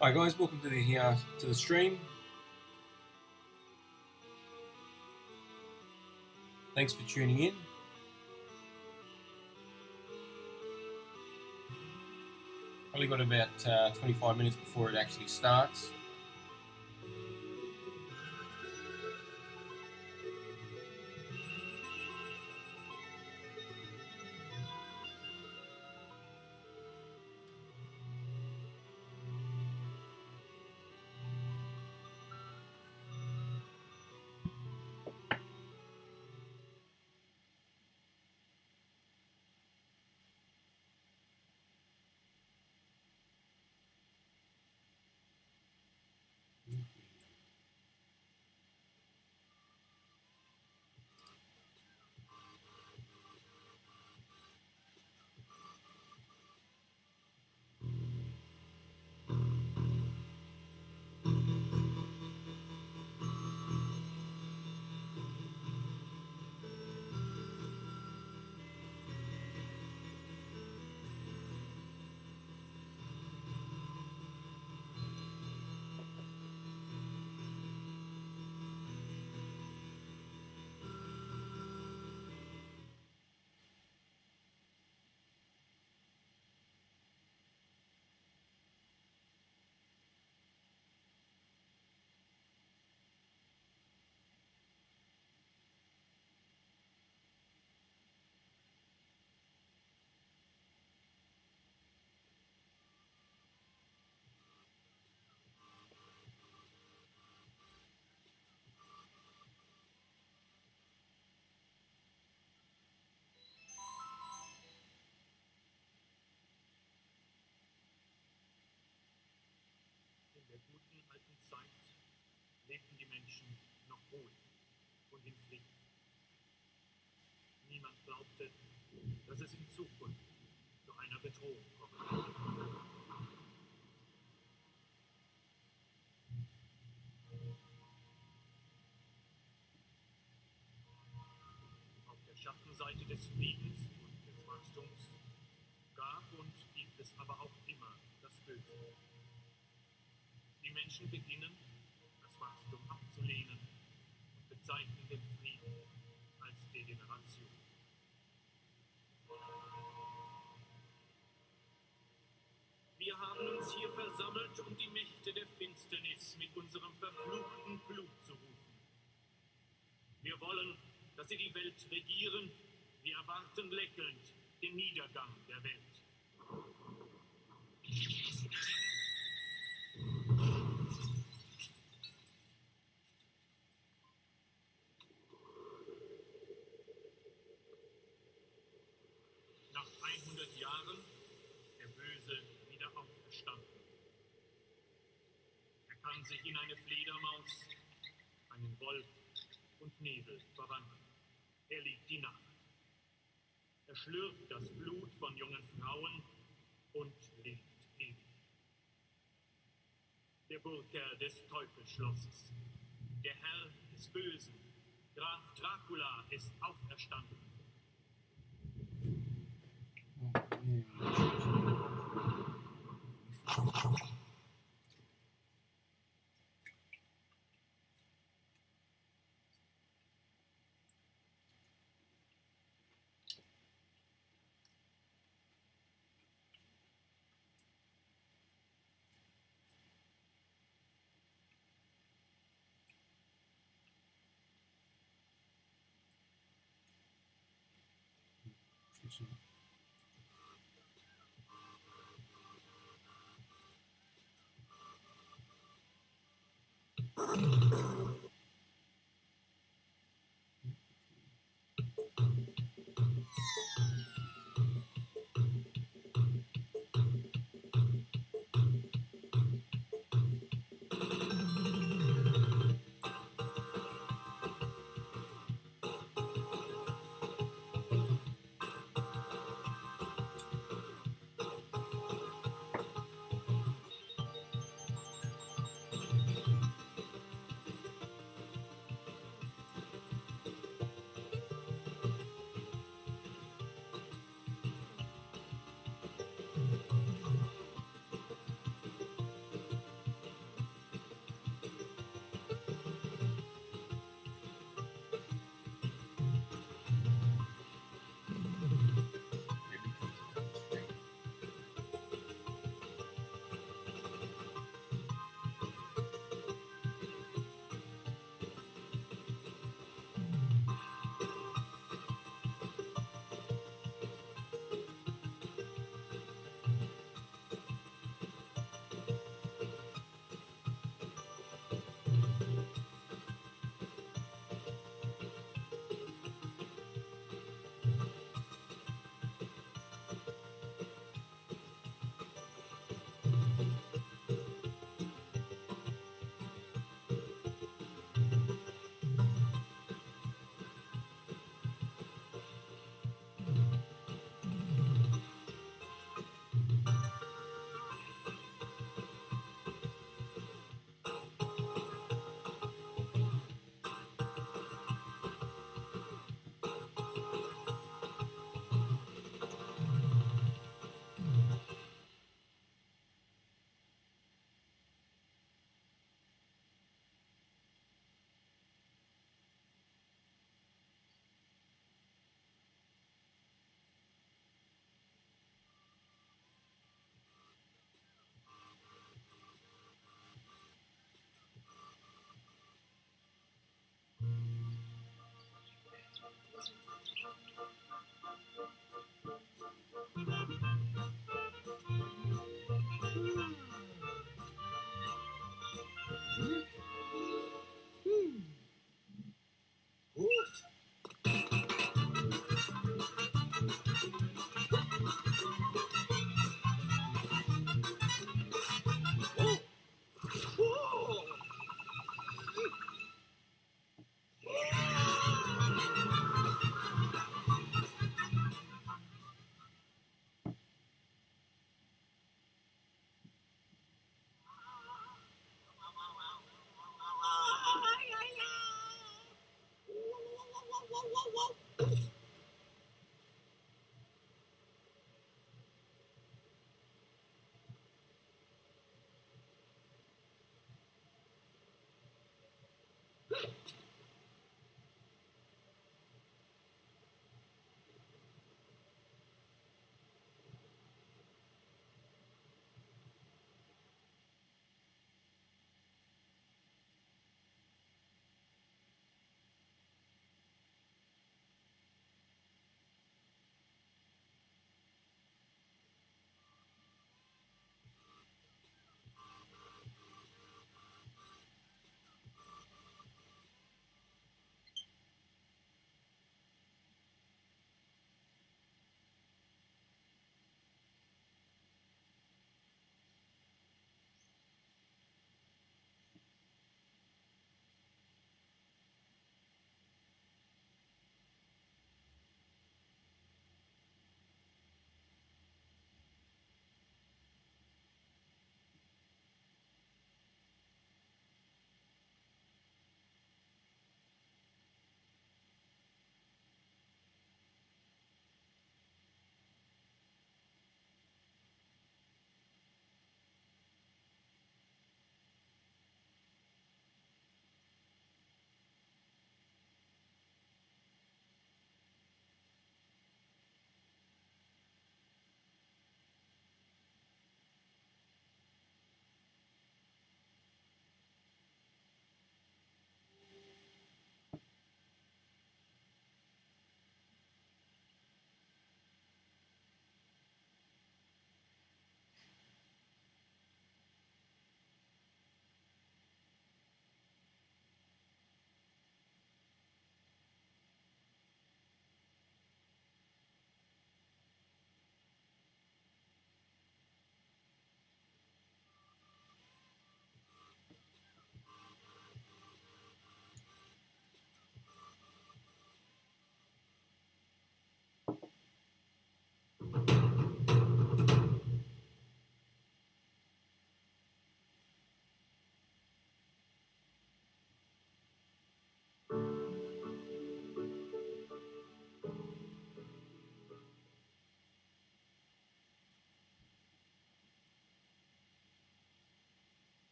Hi guys, welcome to the stream. Thanks for tuning in. Probably got about 25 minutes before it actually starts. In der guten alten Zeit lebten die Menschen noch wohl und in Frieden. Niemand glaubte, dass es in Zukunft zu einer Bedrohung kommt. Auf der Schattenseite des Friedens und des Wachstums gab und gibt es aber auch immer das Böse. Die Menschen beginnen, das Wachstum abzulehnen und bezeichnen den Frieden als Degeneration. Wir haben uns hier versammelt, um die Mächte der Finsternis mit unserem verfluchten Blut zu rufen. Wir wollen, dass sie die Welt regieren. Wir erwarten lächelnd den Niedergang der Welt. Nach 100 Jahren der Böse wieder auferstanden. Er kann sich in eine Fledermaus, einen Wolf und Nebel verwandeln. Er liebt die Nacht. Er schlürft das Blut von jungen Frauen und lebt ewig. Der Burgherr des Teufelsschlosses, der Herr des Bösen, Graf Dracula ist auferstanden.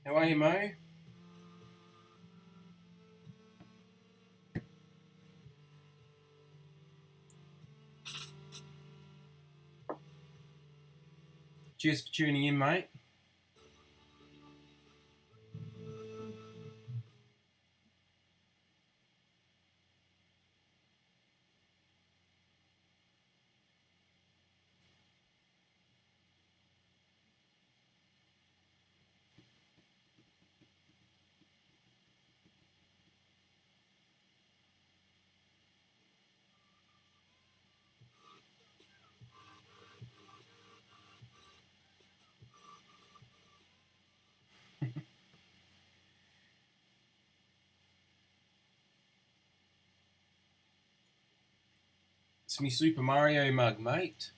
How are you, Mo? Cheers for tuning in, mate. It's me Super Mario mug, mate.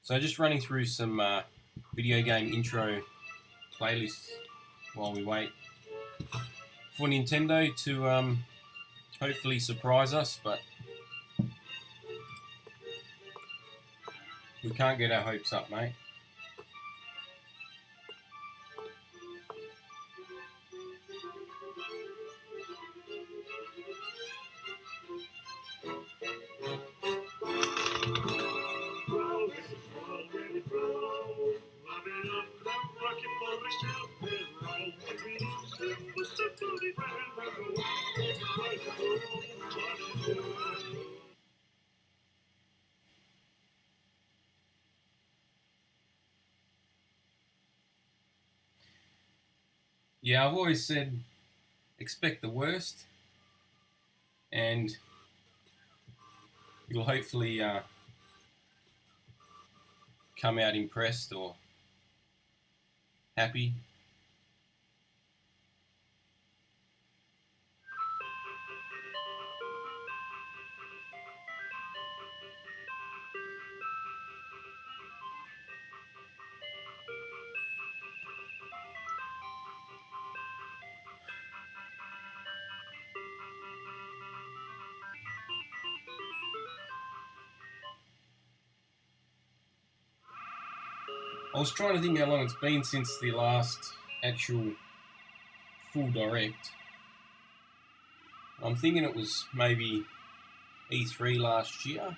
So just running through some video game intro playlists while we wait for Nintendo to hopefully surprise us, but we can't get our hopes up, mate. Yeah, I've always said expect the worst, and you'll hopefully come out impressed or happy. I was trying to think how long it's been since the last actual full direct. I'm thinking it was maybe E3 last year.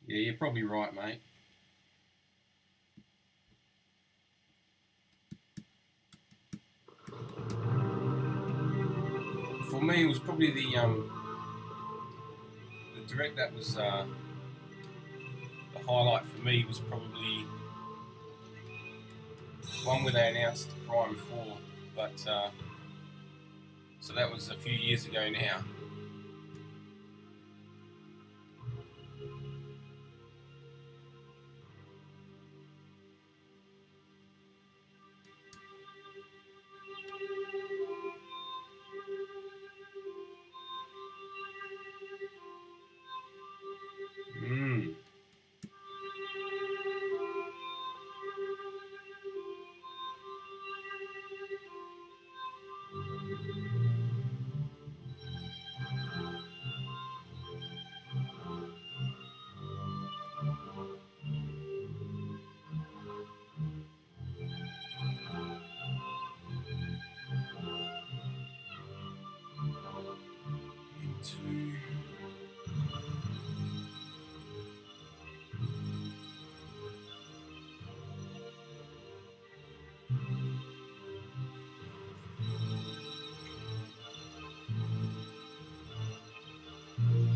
Yeah, you're probably right, mate. For me, it was probably the direct that was the highlight for me was probably one where they announced Prime 4, but so that was a few years ago now.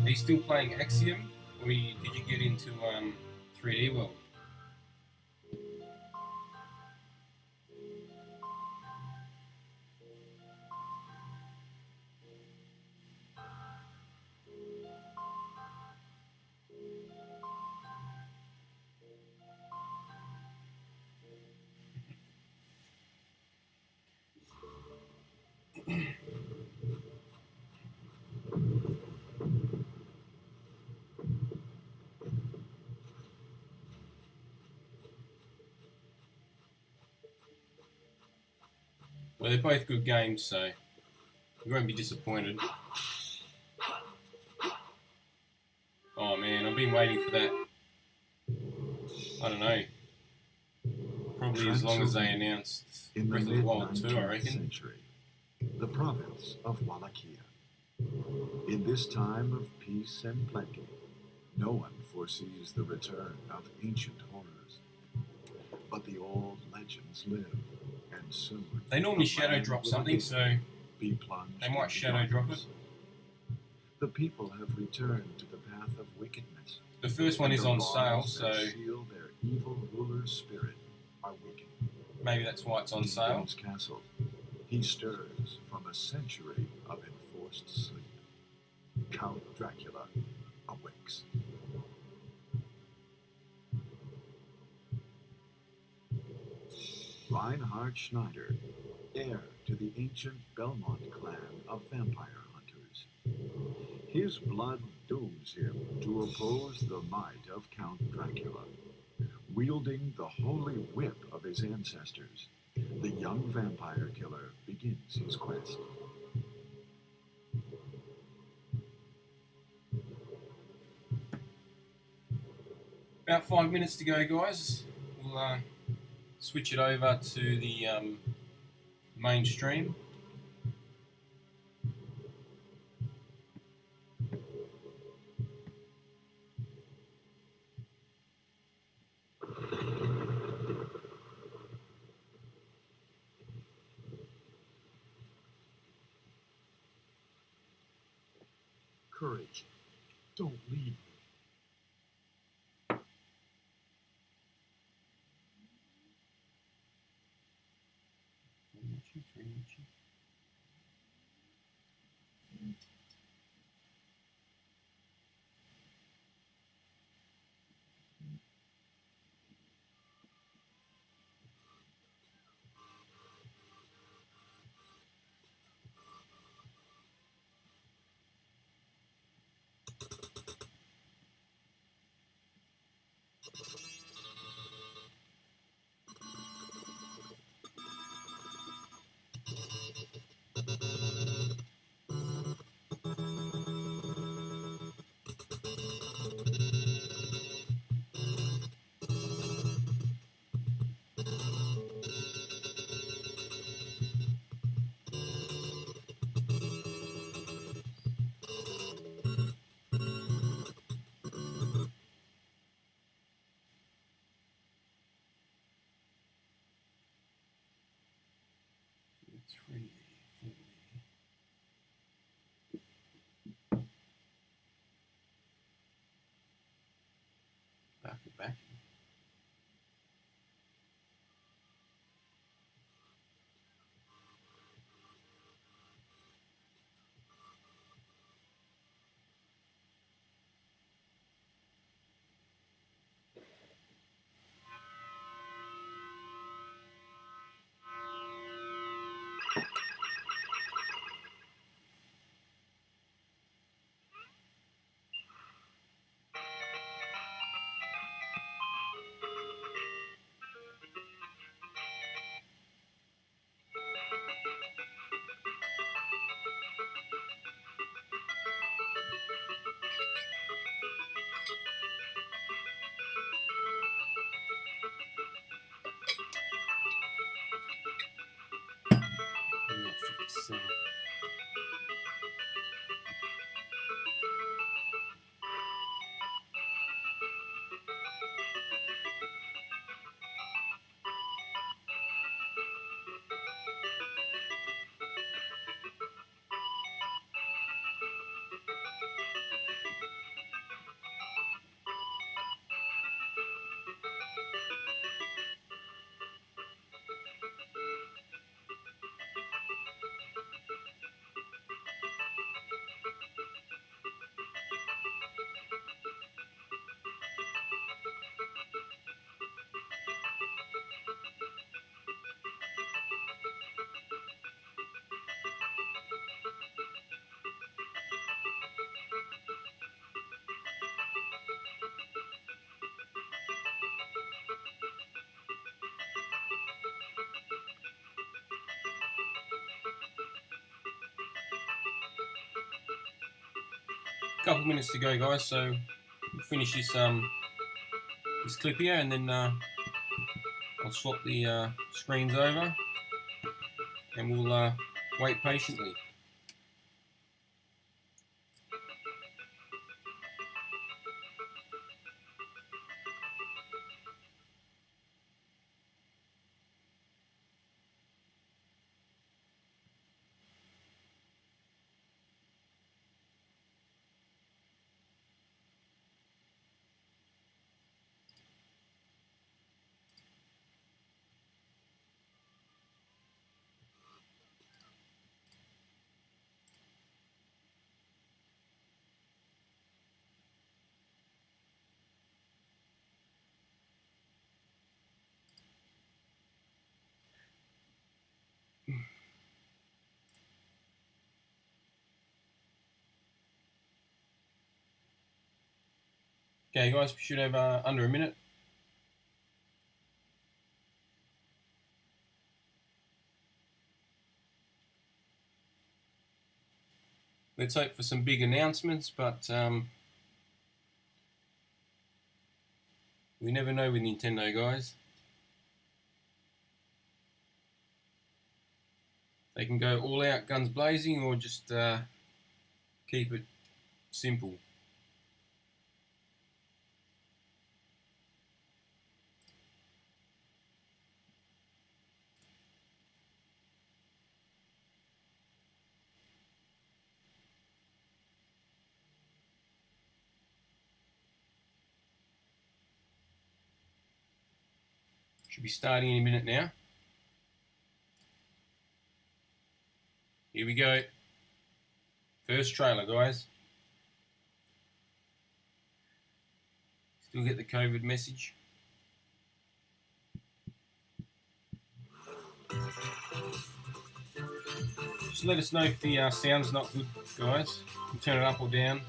Are you still playing Axiom, or did you get into 3D World? Well, they're both good games, so you won't be disappointed. Oh man, I've been waiting for that. I don't know. Probably as long as they announced Breath of the Wild 2, I reckon. Century, the province of Wallachia. In this time of peace and plenty, no one foresees the return of ancient horrors. But the old legends live, and soon They normally shadow drop something, so be plunged they might into shadow drop it. darkness. The people have returned to the path of wickedness. The first one and is the on laws sale, that so seal their evil ruler's spirit are weakened. maybe that's why it's on In sale. Ben's castle, he stirs from a century of enforced sleep. Count Dracula awakes. Reinhard Schneider, heir to the ancient Belmont clan of vampire hunters. His blood dooms him to oppose the might of Count Dracula. Wielding the holy whip of his ancestors, the young vampire killer begins his quest. About 5 minutes to go, guys. We'll switch it over to the main stream. Courage. Don't leave me. Back. couple minutes to go, guys, so we'll finish this this clip here, and then I'll swap the screens over, and we'll wait patiently. Okay, guys, we should have under a minute. Let's hope for some big announcements, but we never know with Nintendo, guys. They can go all out, guns blazing, or just keep it simple. Should be starting in a minute now. Here we go. First trailer, guys. Still get the COVID message. Just let us know if the sound's not good, guys. You can turn it up or down.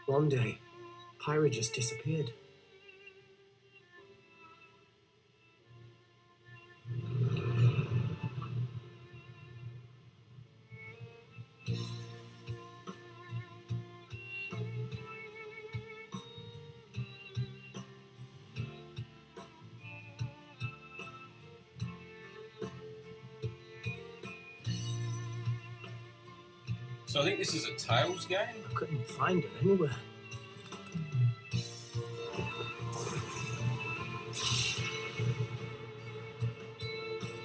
One day, Pyra just disappeared. So I think this is a Tales game. I couldn't find her anywhere.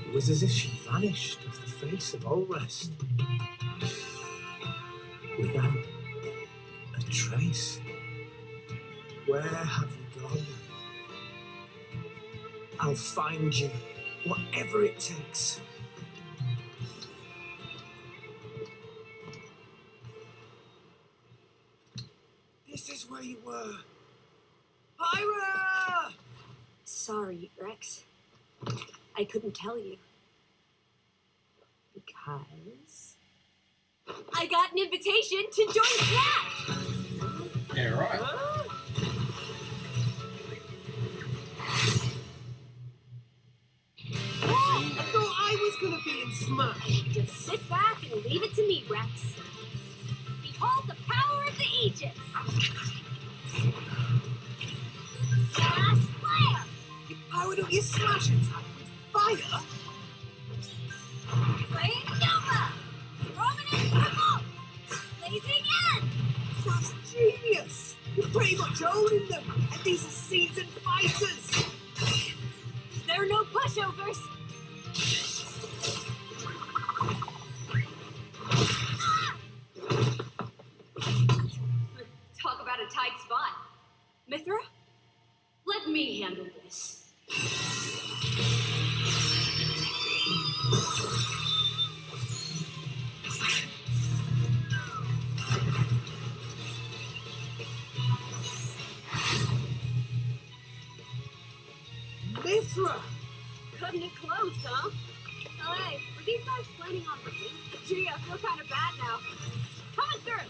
It was as if she vanished off the face of all rest, without a trace. Where have you gone? I'll find you, whatever it takes. This is where you were. Pyra! Sorry, Rex. I couldn't tell you. Because I got an invitation to join Smash! Yeah, right. I thought I was gonna be in Smash. Just sit back and leave it to me, Rex. Behold the power of the Aegis! Smash Flare! You powered up your Smash attack with fire? Flame Nova! Prominent Revolt! Blazing End! That's genius! You're pretty much owning them, and these are seasoned fighters! There are no pushovers! Talk about a tight spot. Mithra? Let me handle this. Mithra! Cutting it close, huh? Hey, were these guys planning on leaving? Gee, I feel kind of bad now. Coming through!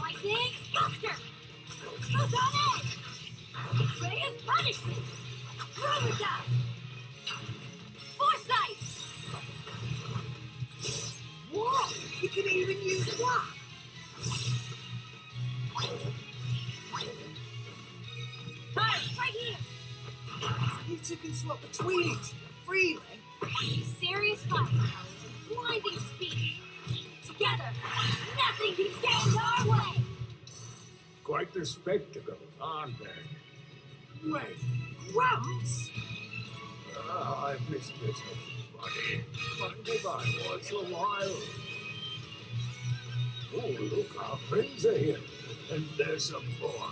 Lightning, Buster! Who's on edge? Ray of punishment! Rover Dust! Foresight! Whoa! You can even use that! Time, right here! You two can swap between each other freely. Serious fight. Blinding speed. Together, nothing can stand our way! Quite the spectacle, aren't they? Wait, Grumps? I've missed this buddy. Wonder if I was a while. Oh, look, our friends are here. And there's some more.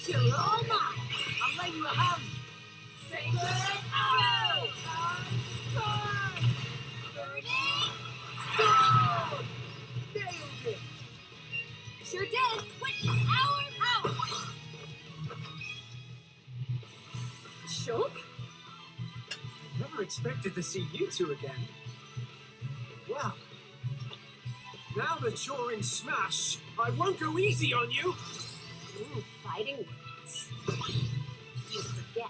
You're all mine. I'll lay you a hum. Sacred arrow! Sword! Burning sword! Nailed it! Sure did. Witness our power. Shook? Never expected to see you two again. Well, now that you're in Smash, I won't go easy on you. Ooh, fighting words. You forget.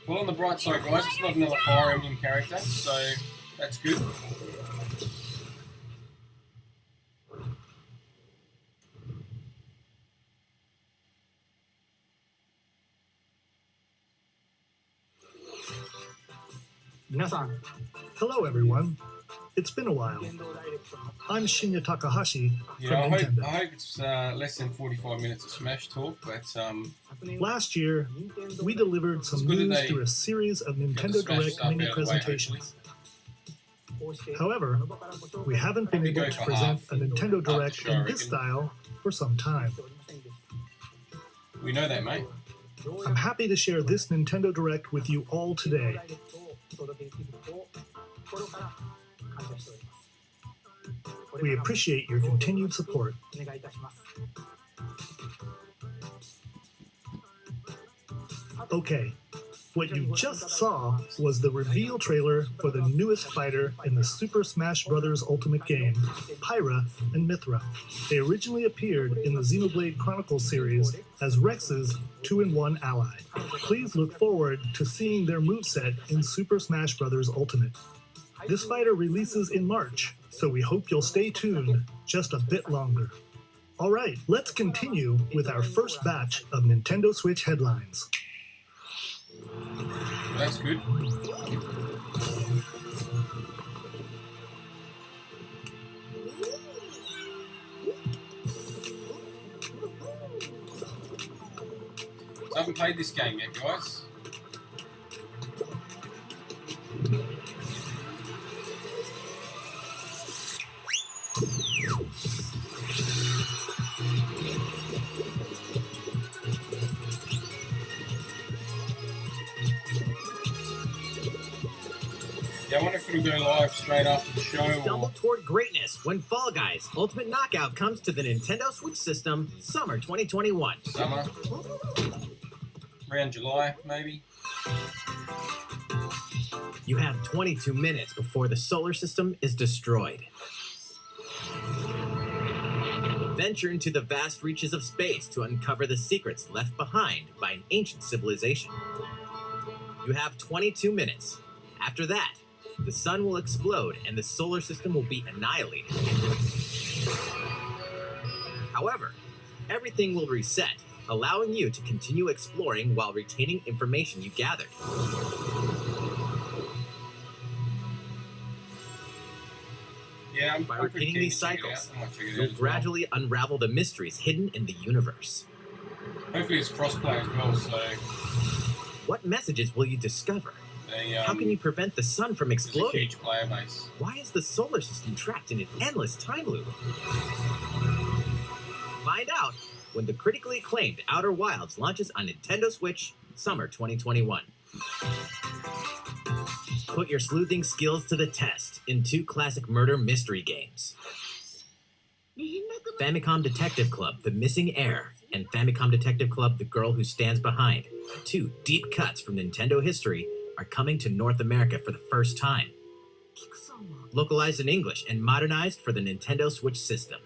Well, on the bright side, guys, it's not another Fire Emblem character, so that's good. Minasan. Hello, everyone. It's been a while. I'm Shinya Takahashi Yeah, from Nintendo. I hope it's less than 45 minutes of Smash talk, but Last year, we delivered some It's good that news they through a series of got the Nintendo Smash Direct stuff out mini of the way, presentations. However, we haven't been Probably able go to for present half a Nintendo after Direct show, in I this reckon. style for some time. we know that, mate. I'm happy to share this Nintendo Direct with you all today. We appreciate your continued support. Okay, what you just saw was the reveal trailer for the newest fighter in the Super Smash Bros. Ultimate game, Pyra and Mithra. They originally appeared in the Xenoblade Chronicles series as Rex's 2-in-1 ally. Please look forward to seeing their moveset in Super Smash Bros. Ultimate. This fighter releases in March, so we hope you'll stay tuned just a bit longer. Alright, let's continue with our first batch of Nintendo Switch headlines. That's good. So I haven't played this game yet, guys. Yeah, I wonder if it'll go live straight after the show Stumble or... toward greatness when Fall Guys Ultimate Knockout comes to the Nintendo Switch system summer 2021. Summer. Around July, maybe. You have 22 minutes before the solar system is destroyed. Venture into the vast reaches of space to uncover the secrets left behind by an ancient civilization. You have 22 minutes. After that, the sun will explode and the solar system will be annihilated. However, everything will reset, allowing you to continue exploring while retaining information you gathered. Yeah, I'm By pretty repeating keen these to check it cycles, out. I might check it out you'll as well. gradually unravel the mysteries hidden in the universe. Hopefully it's crossplay as well, so... What messages will you discover? How can you prevent the sun from There's a exploding? huge player base. Why is the solar system trapped in an endless time loop? Find out when the critically acclaimed Outer Wilds launches on Nintendo Switch summer 2021. Put your sleuthing skills to the test in 2 classic murder mystery games. Famicom Detective Club, The Missing Heir, and Famicom Detective Club, The Girl Who Stands Behind, two deep cuts from Nintendo history, are coming to North America for the first time. Localized in English and modernized for the Nintendo Switch system.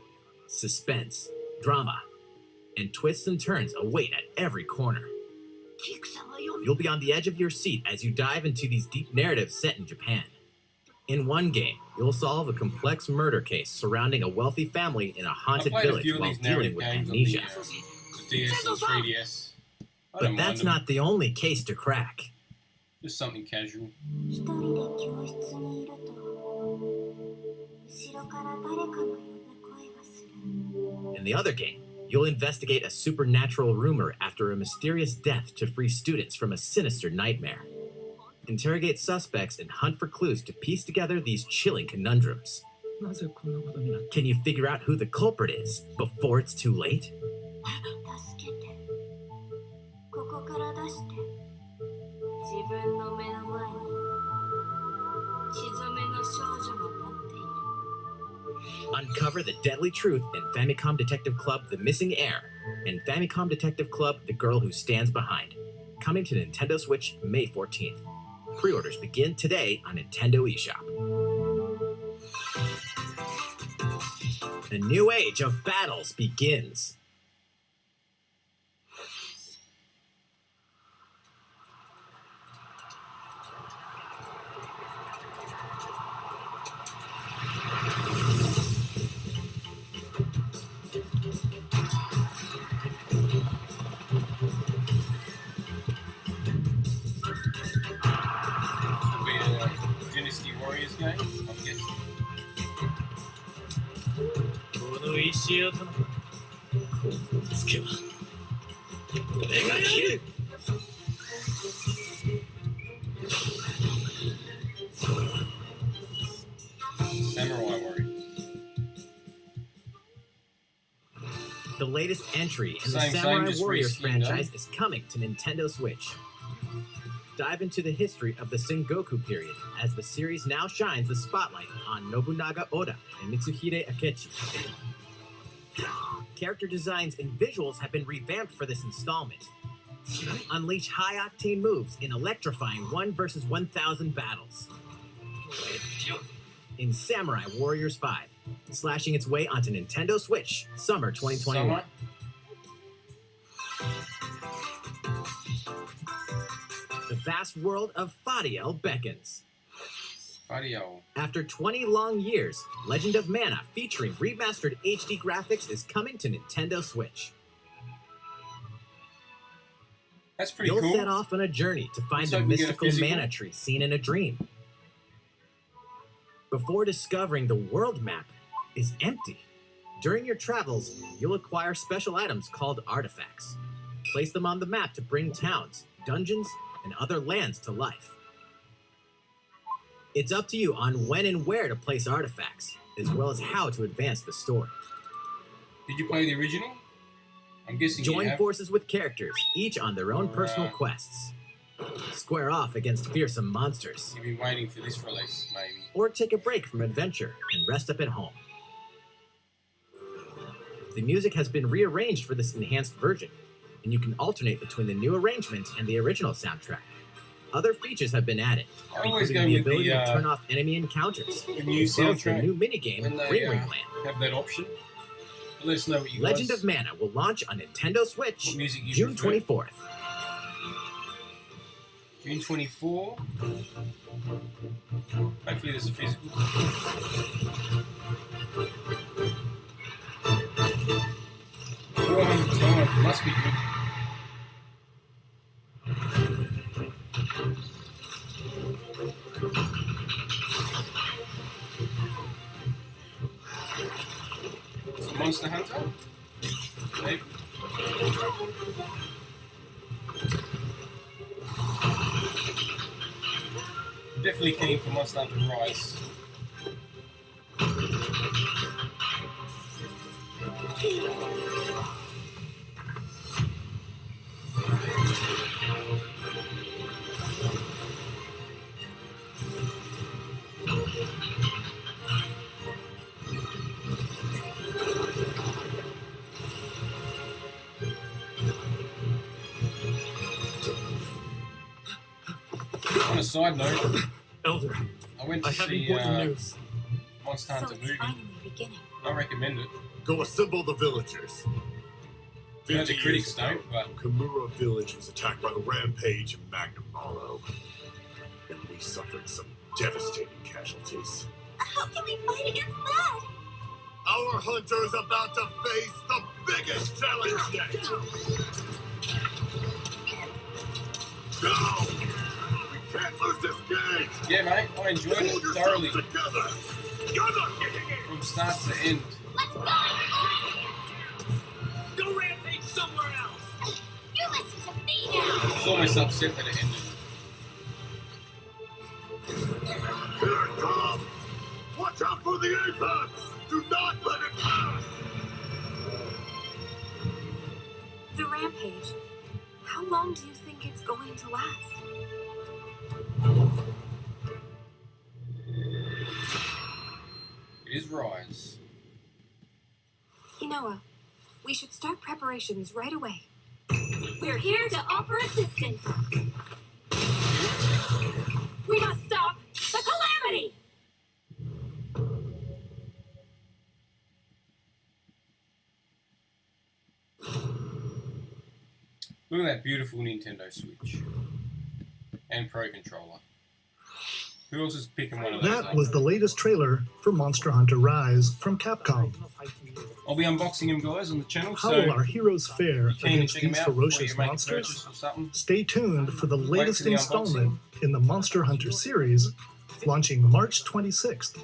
Suspense, drama, and twists and turns await at every corner. You'll be on the edge of your seat as you dive into these deep narratives set in Japan. In one game, you'll solve a complex murder case surrounding a wealthy family in a haunted village while dealing with amnesia. The DS and 3DS. But that's not the only case to crack. Just something casual. In the other game, you'll investigate a supernatural rumor after a mysterious death to free students from a sinister nightmare. Interrogate suspects and hunt for clues to piece together these chilling conundrums. Can you figure out who the culprit is before it's too late? Uncover the deadly truth in Famicom Detective Club The Missing Heir and Famicom Detective Club The Girl Who Stands Behind. Coming to Nintendo Switch May 14th. Pre-orders begin today on Nintendo eShop. A new age of battles begins. Dynasty Warriors game, I'm guessing. Samurai Warriors. The latest entry in the Same, Samurai just Warriors reskinned, franchise is coming to Nintendo Switch. Dive into the history of the Sengoku period as the series now shines the spotlight on Nobunaga Oda and Mitsuhide Akechi. Character designs and visuals have been revamped for this installment. Unleash high-octane moves in electrifying 1 versus 1,000 battles. In Samurai Warriors 5, slashing its way onto Nintendo Switch, summer 2021. Summer? The vast world of Fadiel beckons. Fadio. After 20 long years, Legend of Mana featuring remastered HD graphics is coming to Nintendo Switch. That's pretty You'll cool. set off on a journey to find Looks the like we get a mystical physical. mana tree seen in a dream. Before discovering the world map is empty. During your travels, you'll acquire special items called artifacts. Place them on the map to bring towns, dungeons, and other lands to life. It's up to you on when and where to place artifacts, as well as how to advance the story. Did you play the original? I'm guessing you Join have. forces with characters, each on their own personal Right. quests. Square off against fearsome monsters, You've been waiting for this release, maybe. or take a break from adventure and rest up at home. The music has been rearranged for this enhanced version, and you can alternate between the new arrangement and the original soundtrack. Other features have been added, I always including go the with ability the, to turn off enemy encounters, the new as well as the soundtrack. new minigame When they Ring Ring Land. have that option. Let us know what you Legend guys... of Mana will launch on Nintendo Switch What music you June prefer? 24th. June 24. Hopefully there's a physical. Time. Must be good. It's a Monster Hunter? Maybe. Definitely keen for Monster Hunter Rise. side note, Elder, I went I to have see important news. Monster So Hunter it's movie. finally beginning. I recommend it. Go assemble the villagers. I know 50 the critics years ago, don't, but Kamura village was attacked by the Rampage and Magnum Morrow, and we suffered some devastating casualties. How can we fight against that? Our hunter is about to face the biggest challenge yet. Go! We can't lose this game! yeah, mate, I enjoyed Pull it yourself thoroughly together! You're not getting in! from start to end. Let's go! Go rampage somewhere else! You listen to me now! I was almost upset that it ended. Here it comes! Watch out for the apex! Do not let it pass! The rampage. How long do you think it's going to last? It is Rise. Inoa, we should start preparations right away. We're here to offer assistance. We must stop the calamity! Look at that beautiful Nintendo Switch. And Pro Controller. Who else is picking one of those? That was the latest trailer for Monster Hunter Rise from Capcom. I'll be unboxing them, guys, on the channel. How So will our heroes fare you can against check them these out before you ferocious make a monsters? purchase or something. Stay tuned for the Wait latest for the installment in the Monster Hunter series, launching March 26th.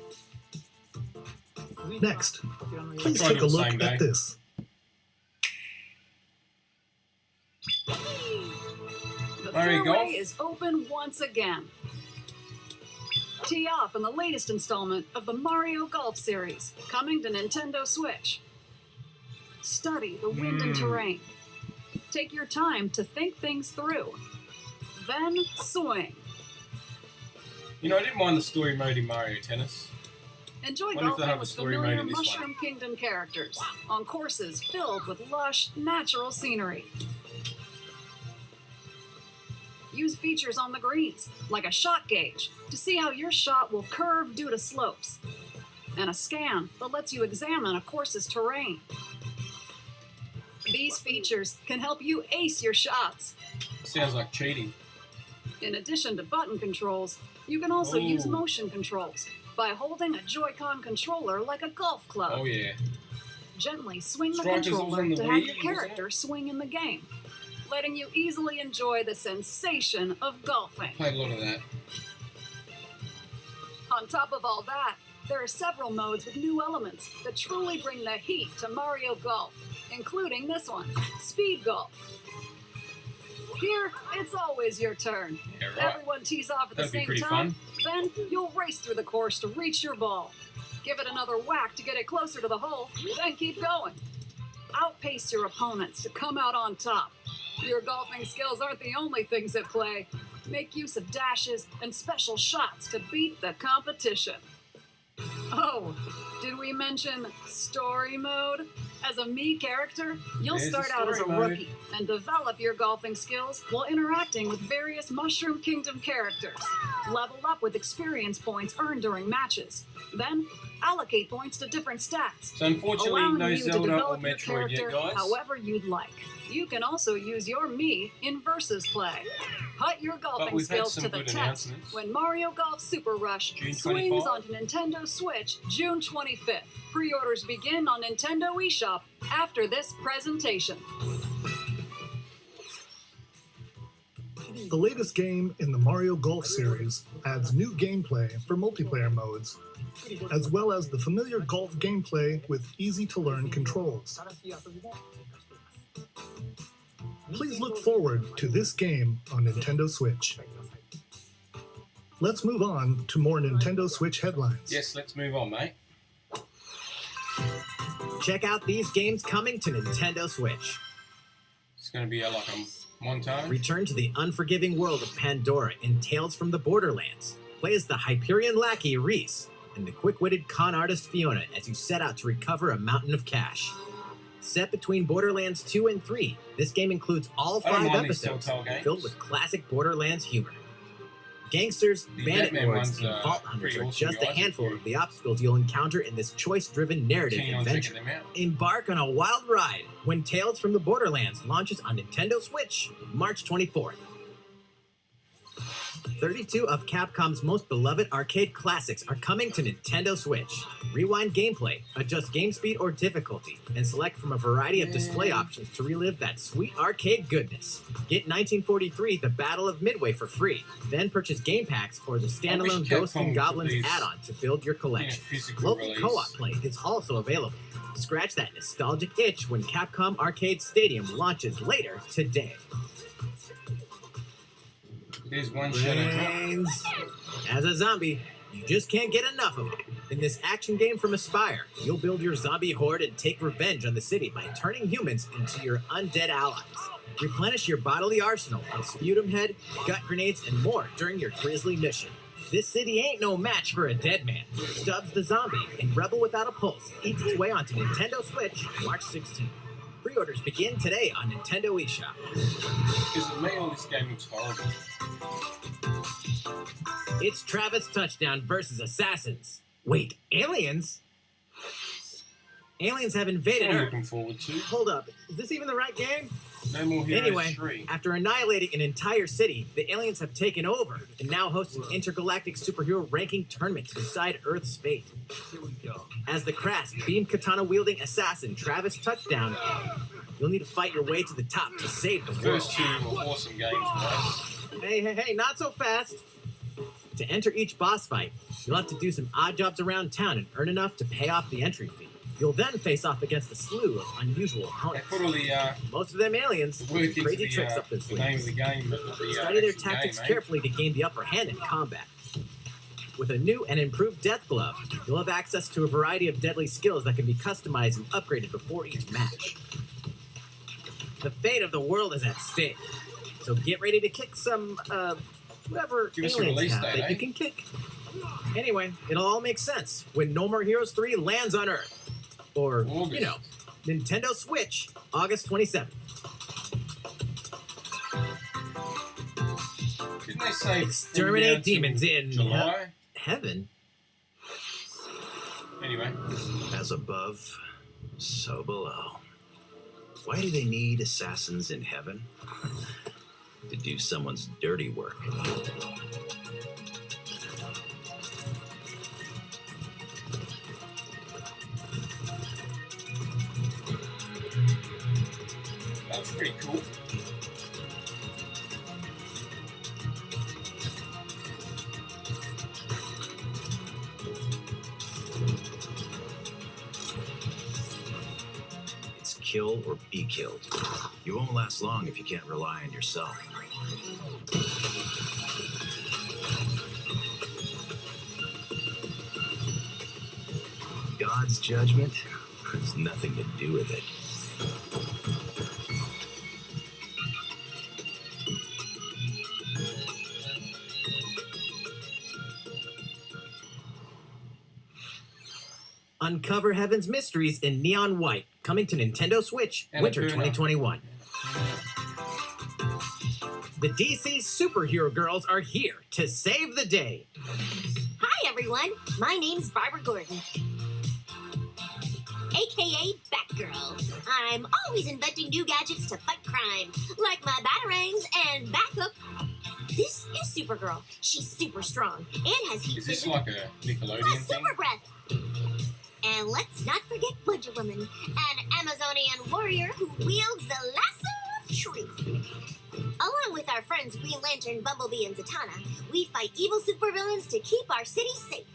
Next, please Tried take a it the look same at day. this. The Mario Golf? fairway is open once again. Tee off in the latest installment of the Mario Golf series, coming to Nintendo Switch. Study the wind and terrain. Take your time to think things through. Then swing. You know, I didn't mind the story mode in Mario Tennis. Enjoy Wonder if they'll golfing have a with story mode familiar in this Mushroom Kingdom characters on courses filled with lush, natural scenery. Use features on the greens, like a shot gauge, to see how your shot will curve due to slopes, and a scan that lets you examine a course's terrain. These features can help you ace your shots. Sounds like cheating. In addition to button controls, you can also use Ooh. motion controls by holding a Joy-Con controller like a golf club. Oh yeah. Gently swing the Strikers was controller on the to have Wii, your wasn't character swing in the game, letting you easily enjoy the sensation of golfing. Played a lot of that. On top of all that, there are several modes with new elements that truly bring the heat to Mario Golf, including this one, Speed Golf. Here, it's always your turn. Yeah, right. Everyone tees off at That'd be the same pretty time, then you'll race through the course to reach your ball. Give it another whack to get it closer to the hole, then keep going. Outpace your opponents to come out on top. Your golfing skills aren't the only things at play. Make use of dashes and special shots to beat the competition. Oh, did we mention story mode? As a Mii character, you'll There's start the out as a story mode. rookie and develop your golfing skills while interacting with various Mushroom Kingdom characters. Level up with experience points earned during matches. Then, allocate points to different stats, So unfortunately, allowing no you to Zelda or develop your Metroid yet, character guys. however you'd like. You can also use your Mii in versus play. Put your golfing we've had skills some to the good test announcements. when Mario Golf Super Rush June swings 25. onto Nintendo Switch June 25th. Pre-orders begin on Nintendo eShop after this presentation. The latest game in the Mario Golf series adds new gameplay for multiplayer modes, as well as the familiar golf gameplay with easy-to-learn controls. Please look forward to this game on Nintendo Switch. Let's move on to more Nintendo Switch headlines. Yes, let's move on, mate. Check out these games coming to Nintendo Switch. It's going to be like a montage. Return to the unforgiving world of Pandora in Tales from the Borderlands. Play as the Hyperion lackey Reese and the quick-witted con artist Fiona as you set out to recover a mountain of cash. Set between Borderlands 2 and 3, this game includes all I don't 5 mind these episodes Telltale games. filled with classic Borderlands humor. Gangsters, The bandit Batman lords, ones and are vault hunters pretty are awesome, just a guys. handful of the obstacles you'll encounter in this choice-driven narrative Keen on adventure. checking them out. Embark on a wild ride when Tales from the Borderlands launches on Nintendo Switch, March 24th. 32 of Capcom's most beloved arcade classics are coming to Nintendo Switch. Rewind gameplay, adjust game speed or difficulty, and select from a variety of display options to relive that sweet arcade goodness. Get 1943 The Battle of Midway for free, then purchase game packs or the standalone Capcom Ghosts and would Goblins release, add-on to build your collection. physical Local release. co-op play is also available. Scratch that nostalgic itch when Capcom Arcade Stadium launches later today. There's one shadow drop. Brains. As a zombie, you just can't get enough of them. In this action game from Aspire, you'll build your zombie horde and take revenge on the city by turning humans into your undead allies. Replenish your bodily arsenal of sputum head, gut grenades, and more during your grisly mission. This city ain't no match for a dead man. Stubbs the Zombie and Rebel Without a Pulse eats its way onto Nintendo Switch March 16th. Pre-orders begin today on Nintendo eShop. Because to me, all this game looks horrible. It's Travis Touchdown versus Assassins. Wait, aliens? Aliens have invaded I'm Earth. looking forward to. Hold up, is this even the right game? No More Heroes Anyway, 3. after annihilating an entire city, the aliens have taken over and now host an intergalactic superhero ranking tournament to decide Earth's fate. Here we go. As the crass, beam katana-wielding assassin Travis Touchdown, you'll need to fight your way to the top to save the world. First two were awesome games, guys. Hey, not so fast! To enter each boss fight, you'll have to do some odd jobs around town and earn enough to pay off the entry fee. You'll then face off against a slew of unusual They opponents. put all the Most of them aliens work with into crazy tricks up their the name of sleeves. the game, but not the Study their actual tactics game, eh? carefully to gain the upper hand in combat. With a new and improved Death Glove, you'll have access to a variety of deadly skills that can be customized and upgraded before each match. The fate of the world is at stake, so get ready to kick some, whatever Give us a aliens release have date, that eh? you can kick. Anyway, it'll all make sense when No More Heroes 3 lands on Earth. Or, August. you know, Nintendo Switch, August 27th. Didn't they say Exterminate down till demons in July? Heaven? Anyway, As above, so below. Why do they need assassins in heaven? To do someone's dirty work. that's pretty cool. It's kill or be killed. You won't last long if you can't rely on yourself. God's judgment has nothing to do with it. Uncover Heaven's mysteries in neon white, coming to Nintendo Switch, And winter a tuna. 2021. The DC superhero girls are here to save the day. Hi, everyone. My name's Barbara Gordon, aka Batgirl. I'm always inventing new gadgets to fight crime, like my batarangs and Bathook. This is Supergirl. She's super strong and has heat Is this vision like a Nickelodeon plus thing? super breath. And let's not forget Wonder Woman, an Amazonian warrior who wields the lasso of truth. Along with our friends Green Lantern, Bumblebee, and Zatanna, we fight evil supervillains to keep our city safe.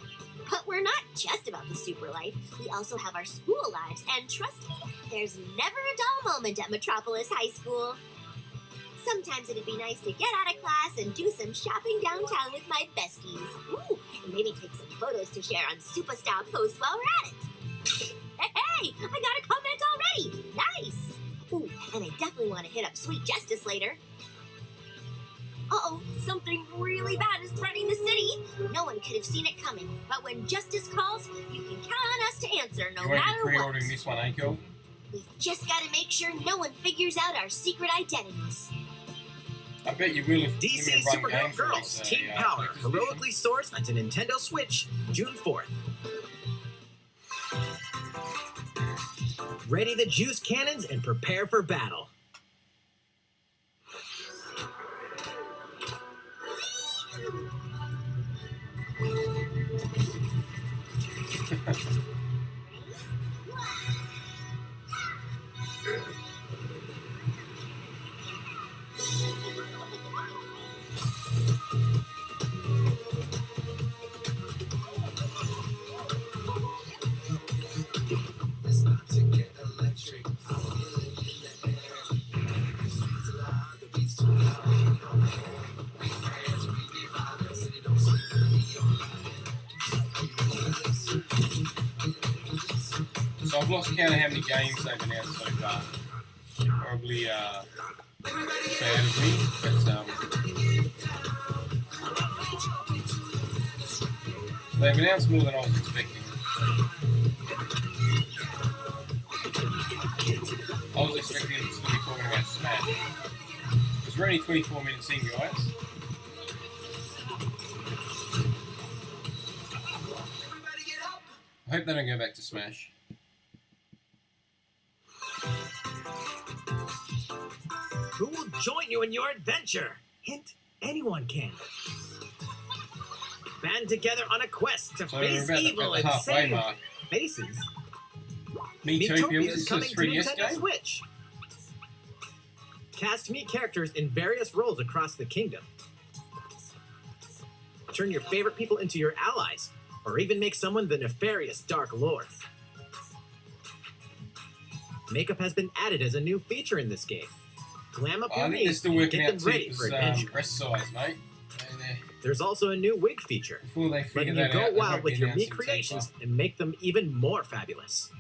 But we're not just about the super life. We also have our school lives, and trust me, there's never a dull moment at Metropolis High School. Sometimes it'd be nice to get out of class and do some shopping downtown with my besties. Ooh, and maybe take some photos to share on Superstar Post while we're at it. Hey, I got a comment already. Nice. Ooh, and I definitely want to hit up Sweet Justice later. Uh-oh, something really bad is threatening the city. No one could have seen it coming, but when justice calls, you can count on us to answer no You won't be matter what. pre-ordering this one, eh, Kel? We've just got to make sure no one figures out our secret identities. I bet you will if you DC give me a run Superhero game for Girls this, Team Power collector's edition. heroically sourced onto Nintendo Switch June 4th. Ready the juice cannons and prepare for battle. So I've lost count of how many games they've announced so far. Probably bad of me, but they've announced more than I was expecting. I was expecting them to still be talking about Smash. Because we're only 24 minutes in, guys. I hope they don't go back to Smash. Who will join you in your adventure? Hint, anyone can. Band together on a quest to So face we're about evil at the and halfway save mark. faces. Miitopia, is this is a coming to 3DS Nintendo game? Switch. Cast meet characters in various roles across the kingdom. Turn your favorite people into your allies, or even make someone the nefarious Dark Lord. Makeup has been added as a new feature in this game. Glam up I your think they're knees still and working get out them ready for Tifa's adventure. breast size, mate. There's also a new wig feature, Before they figure letting you that go out, they wild won't with be your meat announcing creations Tifa. and make them even more fabulous.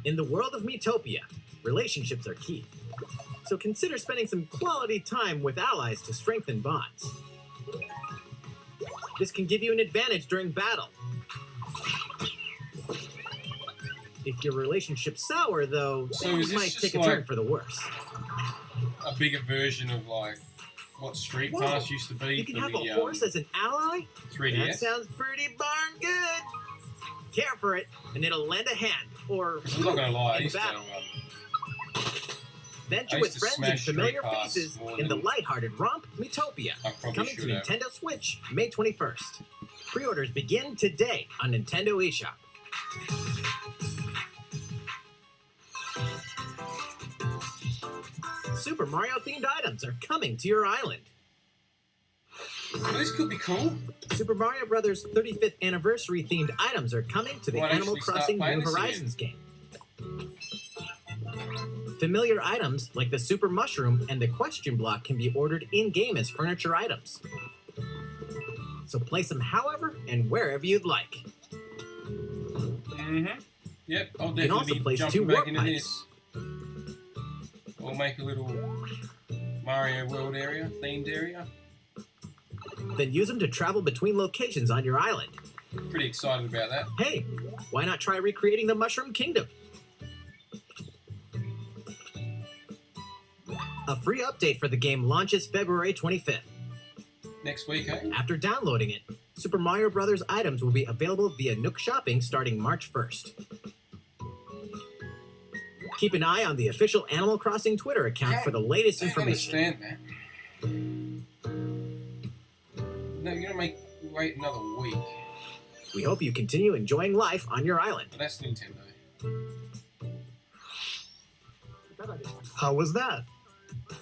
In the world of Miitopia, relationships are key. So consider spending some quality time with allies to strengthen bonds. This can give you an advantage during battle. If your relationship's sour, though, So things is this might just take a like- turn for the worse. A bigger version of like what Street Whoa, Pass used to be You can for have the a horse as an ally? 3DS. That sounds pretty darn good. Care for it, and it'll lend a hand, or I'm not gonna lie, I in used to, battle. Venture I with used to friends and smash familiar Street Pass faces more in the than lighthearted romp Miitopia, I probably coming to should have. Nintendo Switch May 21st. Pre-orders begin today on Nintendo eShop. Super Mario themed items are coming to your island. Well, this could be cool. Super Mario Bros. 35th anniversary themed items are coming to the Might Animal actually start Crossing playing New this again. Horizons game. Familiar items like the Super Mushroom and the Question Block can be ordered in-game as furniture items. So place them however and wherever you'd like. Mm-hmm. Yep, I'll can also definitely be place jumping 2 back warp into pipes. this. Or make a little Mario World area, themed area. Then use them to travel between locations on your island. Pretty excited about that. Hey, why not try recreating the Mushroom Kingdom? A free update for the game launches February 25th. Next week, eh? After downloading it, Super Mario Bros. Items will be available via Nook Shopping starting March 1st. Keep an eye on the official Animal Crossing Twitter account for the latest I don't information. understand that. No, you're gonna make me wait another week. We hope you continue enjoying life on your island. But that's Nintendo. How was that?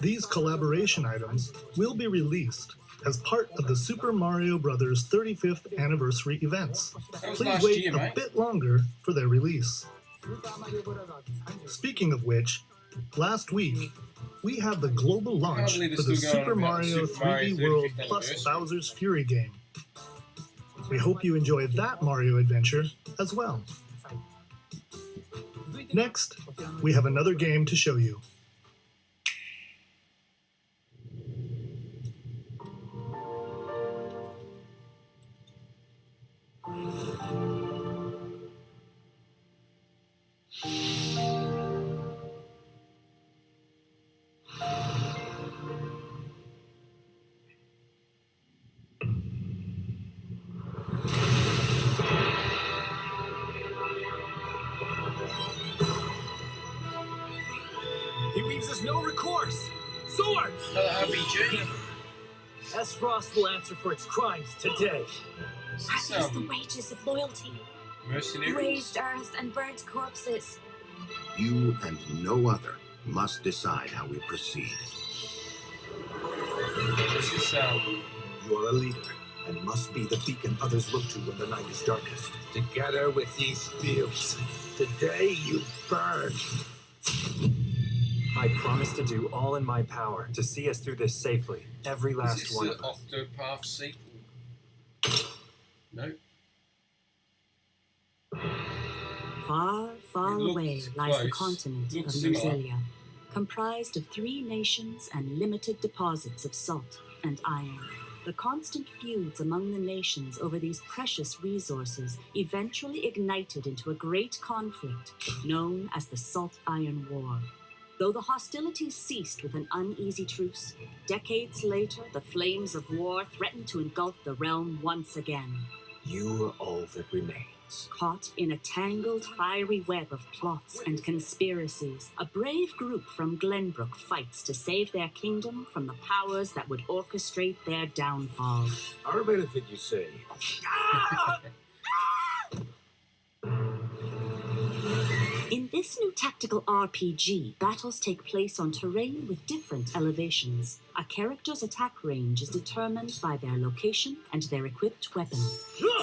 These collaboration items will be released as part of the Super Mario Bros. 35th anniversary events. That was Please last wait year, a mate. bit longer for their release. Speaking of which, last week we had the global launch believe for they're the still going Super on about Mario Super Mario 3D World 35th plus anniversary. Bowser's Fury game. We hope you enjoyed that Mario adventure as well. Next, we have another game to show you. He leaves us no recourse. Swords! Another RPG. Frost will answer for its crimes today. Is Are this, these the wages of loyalty? mercenaries? Raised earth and burnt corpses. You and no other must decide how we proceed. Is this, You are a leader and must be the beacon others look to when the night is darkest. Together with these fields, today you burn. I promise to do all in my power to see us through this safely. Every is last this one the of us. Octopath sequel? No. Far, far It looks away lies the close. continent Looks of similar. Luzelia, comprised of 3 nations and limited deposits of salt and iron. The constant feuds among the nations over these precious resources eventually ignited into a great conflict known as the Salt Iron War. Though the hostilities ceased with an uneasy truce, decades later the flames of war threatened to engulf the realm once again. You are all that remains. Caught in a tangled, fiery web of plots and conspiracies, a brave group from Glenbrook fights to save their kingdom from the powers that would orchestrate their downfall. Our benefit, you say? In this new tactical RPG, battles take place on terrain with different elevations. A character's attack range is determined by their location and their equipped weapon.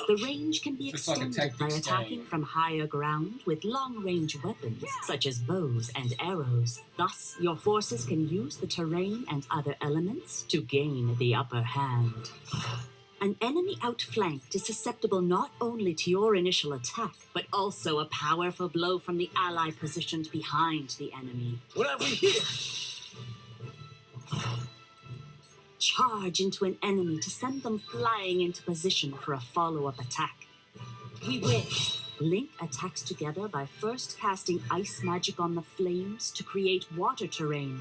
The range can be It's like a extended by tactics attacking game. from higher ground with long-range weapons, such as bows and arrows. Thus, your forces can use the terrain and other elements to gain the upper hand. An enemy outflanked is susceptible not only to your initial attack, but also a powerful blow from the ally positioned behind the enemy. What have we here? Charge into an enemy to send them flying into position for a follow-up attack. We win. Link attacks together by first casting ice magic on the flames to create water terrain.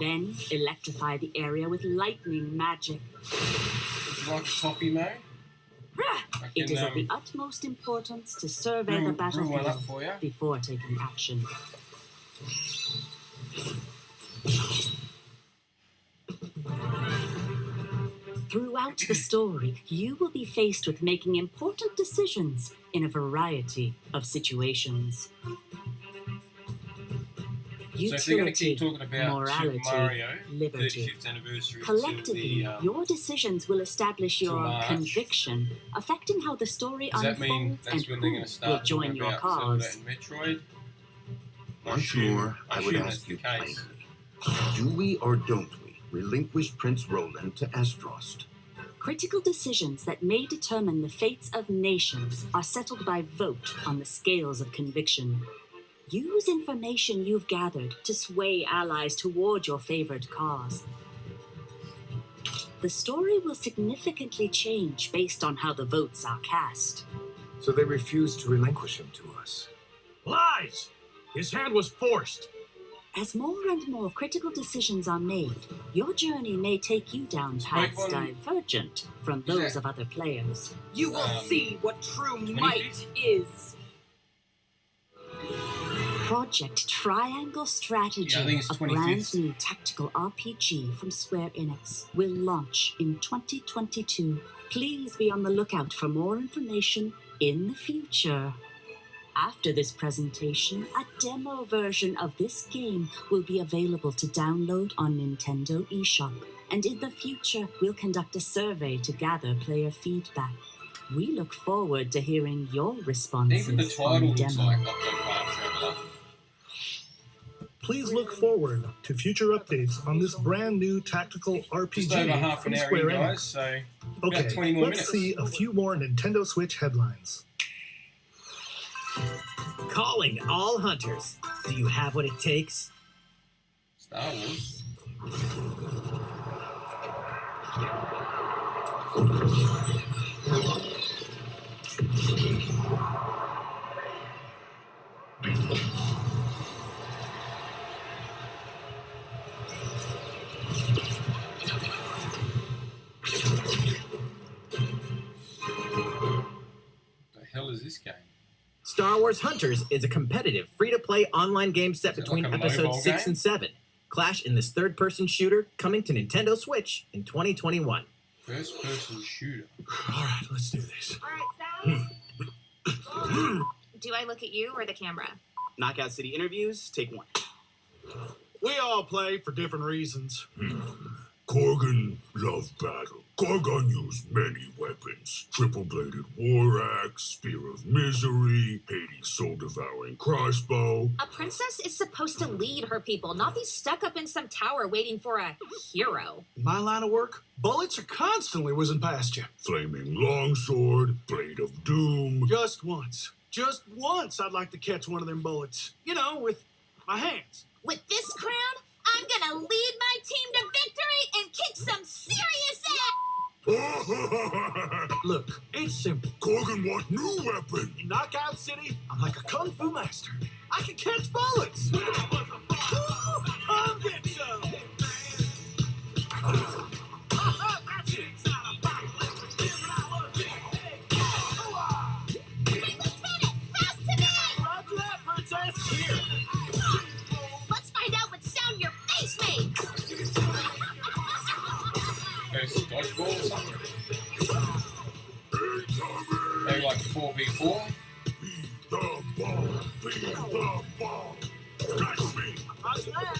Then electrify the area with lightning magic. Would you like a coffee, Mo? It is of the utmost importance to survey the brew one up battlefield for you. before taking action. Throughout the story, you will be faced with making important decisions in a variety of situations. So if they're going to keep Utility, talking about morality, Super Mario, liberty. 35th anniversary Collectively, to the, your decisions will establish your March. conviction, affecting how the story does that mean unfolds and that's when they're who going to will start join talking your about Zelda cause. and Metroid? Once more, I would assume ask that's you the case. kindly, do we or don't we relinquish Prince Roland to Astrost? Critical decisions that may determine the fates of nations are settled by vote on the scales of conviction. Use information you've gathered to sway allies toward your favored cause. The story will significantly change based on how the votes are cast. So they refuse to relinquish him to us. Lies! His hand was forced. As more and more critical decisions are made, your journey may take you down paths Pokemon- divergent from Is those that- of other players. You will Um, see what true 25th? might is. Project Triangle Strategy, Yeah, I think it's a 25th. brand new tactical RPG from Square Enix, will launch in 2022. Please be on the lookout for more information in the future. After this presentation, a demo version of this game will be available to download on Nintendo eShop. And in the future, we'll conduct a survey to gather player feedback. We look forward to hearing your responses Even the on title the looks demo. like Octopath Traveler. Please look forward to future updates on this brand new tactical RPG Just over half from an hour Square in, Enix. guys, so Okay, about 20 more let's minutes. see a few more Nintendo Switch headlines. Calling all hunters. Do you have what it takes? Star Wars. The hell is this game? Star Wars Hunters is a competitive, free-to-play online game set between like a episodes mobile 6 game? and 7. Clash in this third-person shooter coming to Nintendo Switch in 2021. First person shooter. All right, let's do this. All right, Sally. Do I look at you or the camera? Knockout City interviews, take 1. We all play for different reasons. Korgan loved battle. Korgan used many weapons. Triple-bladed war axe, spear of misery, Hades' soul-devouring crossbow. A princess is supposed to lead her people, not be stuck up in some tower waiting for a hero. In my line of work, bullets are constantly whizzing past you. Flaming longsword, blade of doom. Just once I'd like to catch one of them bullets. You know, with my hands. With this crown, I'm gonna lead my team to victory and kick some serious ass! Look, it's simple. Korgan wants new weapon. In Knockout City, I'm like a kung fu master. I can catch bullets. I'll get some. That's it. Roger that, princess. Here. Let's find out what sound your face makes! There's dodgeball or something. Maybe like 4v4. Beat the ball. Beat the ball. Catch me. Roger that.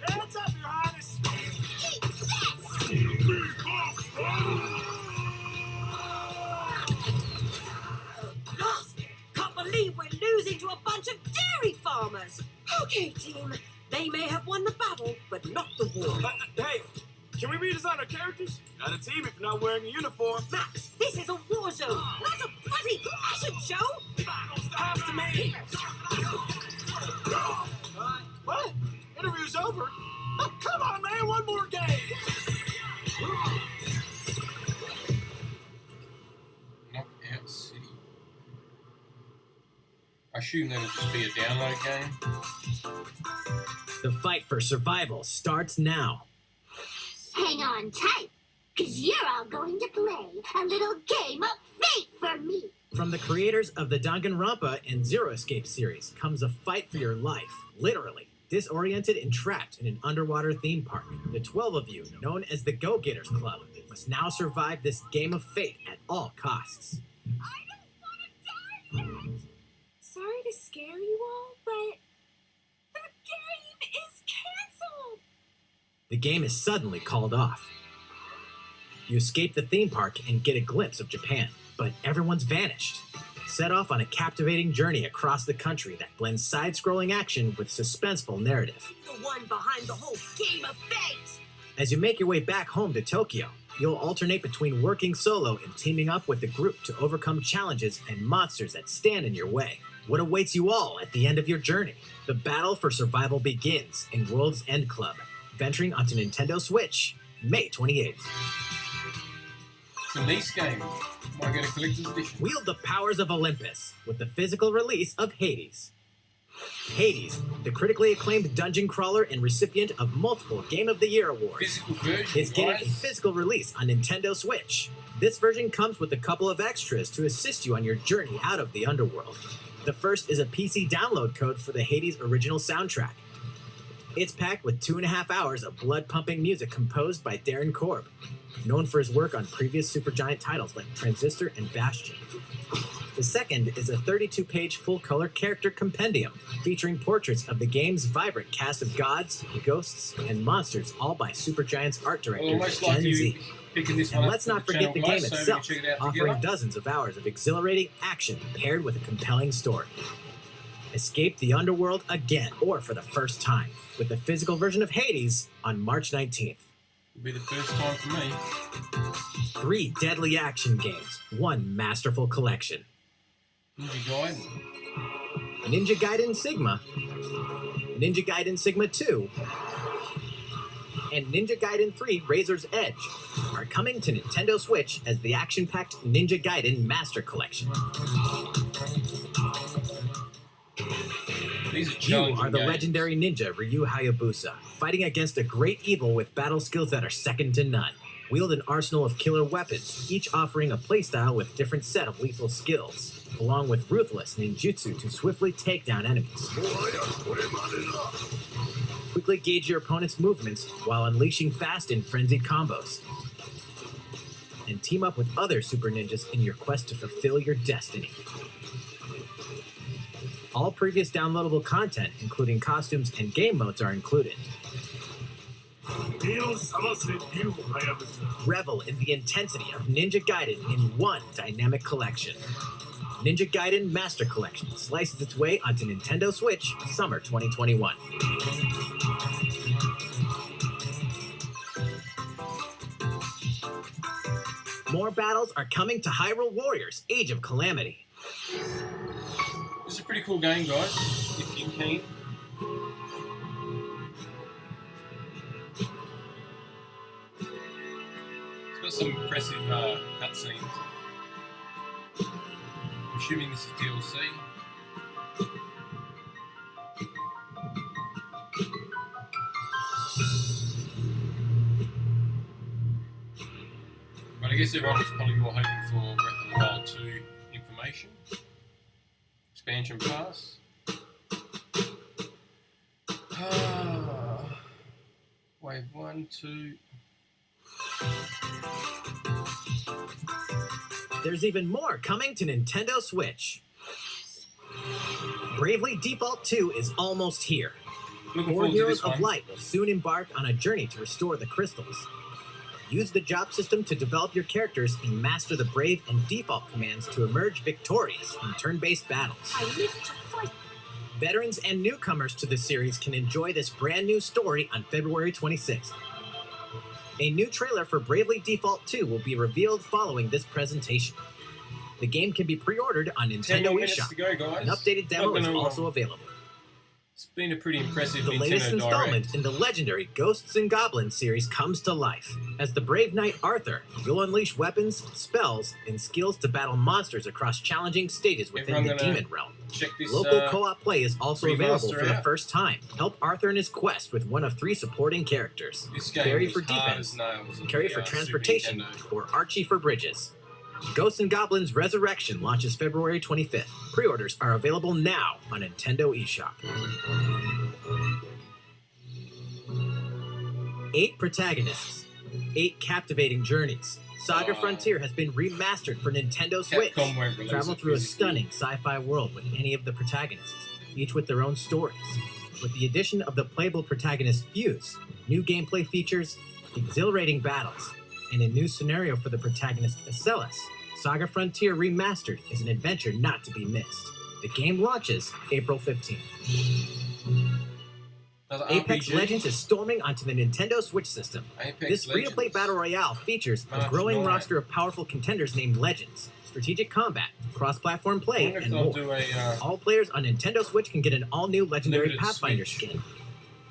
Hands up, Your Highness. Eat this! Beat the ball. Lost! Can't believe we're losing to a bunch of dairy farmers. Okay, team. They may have won the battle, but not the war. Hey, can we redesign our characters? Not a team if you're not wearing a uniform. Max, this is a war zone, not a bloody fashion show. Pass to me. What? Interview's over? Oh, come on, man, one more game. Knockout City. I assume that'll just be a download game. The fight for survival starts now. Hang on tight, cause you're all going to play a little game of fate for me. From the creators of the Danganronpa and Zero Escape series comes a fight for your life, literally. Disoriented and trapped in an underwater theme park, the 12 of you, known as the Go-Getters Club, must now survive this game of fate at all costs. I don't want to die yet. Sorry to scare you all, but the game is canceled. The game is suddenly called off. You escape the theme park and get a glimpse of Japan, but everyone's vanished. Set off on a captivating journey across the country that blends side-scrolling action with suspenseful narrative. The one behind the whole game of fate. As you make your way back home to Tokyo, you'll alternate between working solo and teaming up with the group to overcome challenges and monsters that stand in your way. What awaits you all at the end of your journey? The battle for survival begins in World's End Club, venturing onto Nintendo Switch, May 28th. It's a nice game. Might get a collector's edition. Wield the powers of Olympus with the physical release of Hades. Hades, the critically acclaimed dungeon crawler and recipient of multiple Game of the Year awards, Physical version, is getting right? a physical release on Nintendo Switch. This version comes with a couple of extras to assist you on your journey out of the underworld. The first is a PC download code for the Hades original soundtrack. It's packed with 2.5 hours of blood-pumping music composed by Darren Korb, known for his work on previous Supergiant titles like Transistor and Bastion. The second is a 32-page full-color character compendium featuring portraits of the game's vibrant cast of gods, ghosts, and monsters, all by Supergiant's art director, Almost like Gen you Z. picking this And one up let's for not the forget the Channel game Plus, so we itself, can check it out offering together. dozens of hours of exhilarating action paired with a compelling story. Escape the underworld again, or for the first time, with the physical version of Hades on March 19th. It'll be the first time for me. 3 deadly action games, 1 masterful collection. Ninja Gaiden. Ninja Gaiden Sigma, Ninja Gaiden Sigma 2, and Ninja Gaiden 3 Razor's Edge are coming to Nintendo Switch as the action-packed Ninja Gaiden Master Collection. These are You challenging are the games. legendary ninja Ryu Hayabusa, fighting against a great evil with battle skills that are second to none. Wield an arsenal of killer weapons, each offering a playstyle with different set of lethal skills. along with ruthless ninjutsu to swiftly take down enemies. Quickly gauge your opponent's movements while unleashing fast and frenzied combos. And team up with other super ninjas in your quest to fulfill your destiny. All previous downloadable content, including costumes and game modes, are included. Revel in the intensity of Ninja Gaiden in one dynamic collection. Ninja Gaiden Master Collection slices its way onto Nintendo Switch summer 2021. More battles are coming to Hyrule Warriors Age of Calamity. This is a pretty cool game, guys, if you're keen. It's got some impressive cutscenes. I'm assuming this is DLC. But I guess everyone was probably more hoping for Breath of the Wild 2 information. Expansion pass. Wave 1, 2. There's even more coming to Nintendo Switch. Bravely Default 2 is almost here. Four Heroes of Light will soon embark on a journey to restore the crystals. Use the job system to develop your characters and master the Brave and Default commands to emerge victorious in turn-based battles. I live to fight. Veterans and newcomers to the series can enjoy this brand new story on February 26th. A new trailer for Bravely Default 2 will be revealed following this presentation. The game can be pre-ordered on Nintendo eShop. An updated demo is also available. It's been a pretty impressive The Nintendo latest installment Direct. in the legendary Ghosts and Goblins series comes to life. As the brave knight Arthur, you'll unleash weapons, spells, and skills to battle monsters across challenging stages within Everyone the gonna Demon Realm. check this, Local co-op play is also remaster available for the out. first time. Help Arthur in his quest with one of 3 supporting characters. This game Barry is for hard defense, as nails on Carrie the, for Super transportation, Nintendo. or Archie for bridges. Ghosts and Goblins Resurrection launches February 25th. Pre-orders are available now on Nintendo eShop. 8 protagonists, 8 captivating journeys. Saga Frontier has been remastered for Nintendo Switch. Capcom won't release Travel it through a physically. stunning sci-fi world with any of the protagonists, each with their own stories. With the addition of the playable protagonist Fuse, new gameplay features, exhilarating battles, and a new scenario for the protagonist Acellus, Saga Frontier Remastered is an adventure not to be missed. The game launches April 15th. Another Apex RPG. Legends is storming onto the Nintendo Switch system. Apex This free-to-play Legends. battle royale features a March growing 9. roster of powerful contenders named Legends, strategic combat, cross-platform play, wonder if and they'll more. do a, All players on Nintendo Switch can get an all-new Legendary Limited Pathfinder Switch. skin,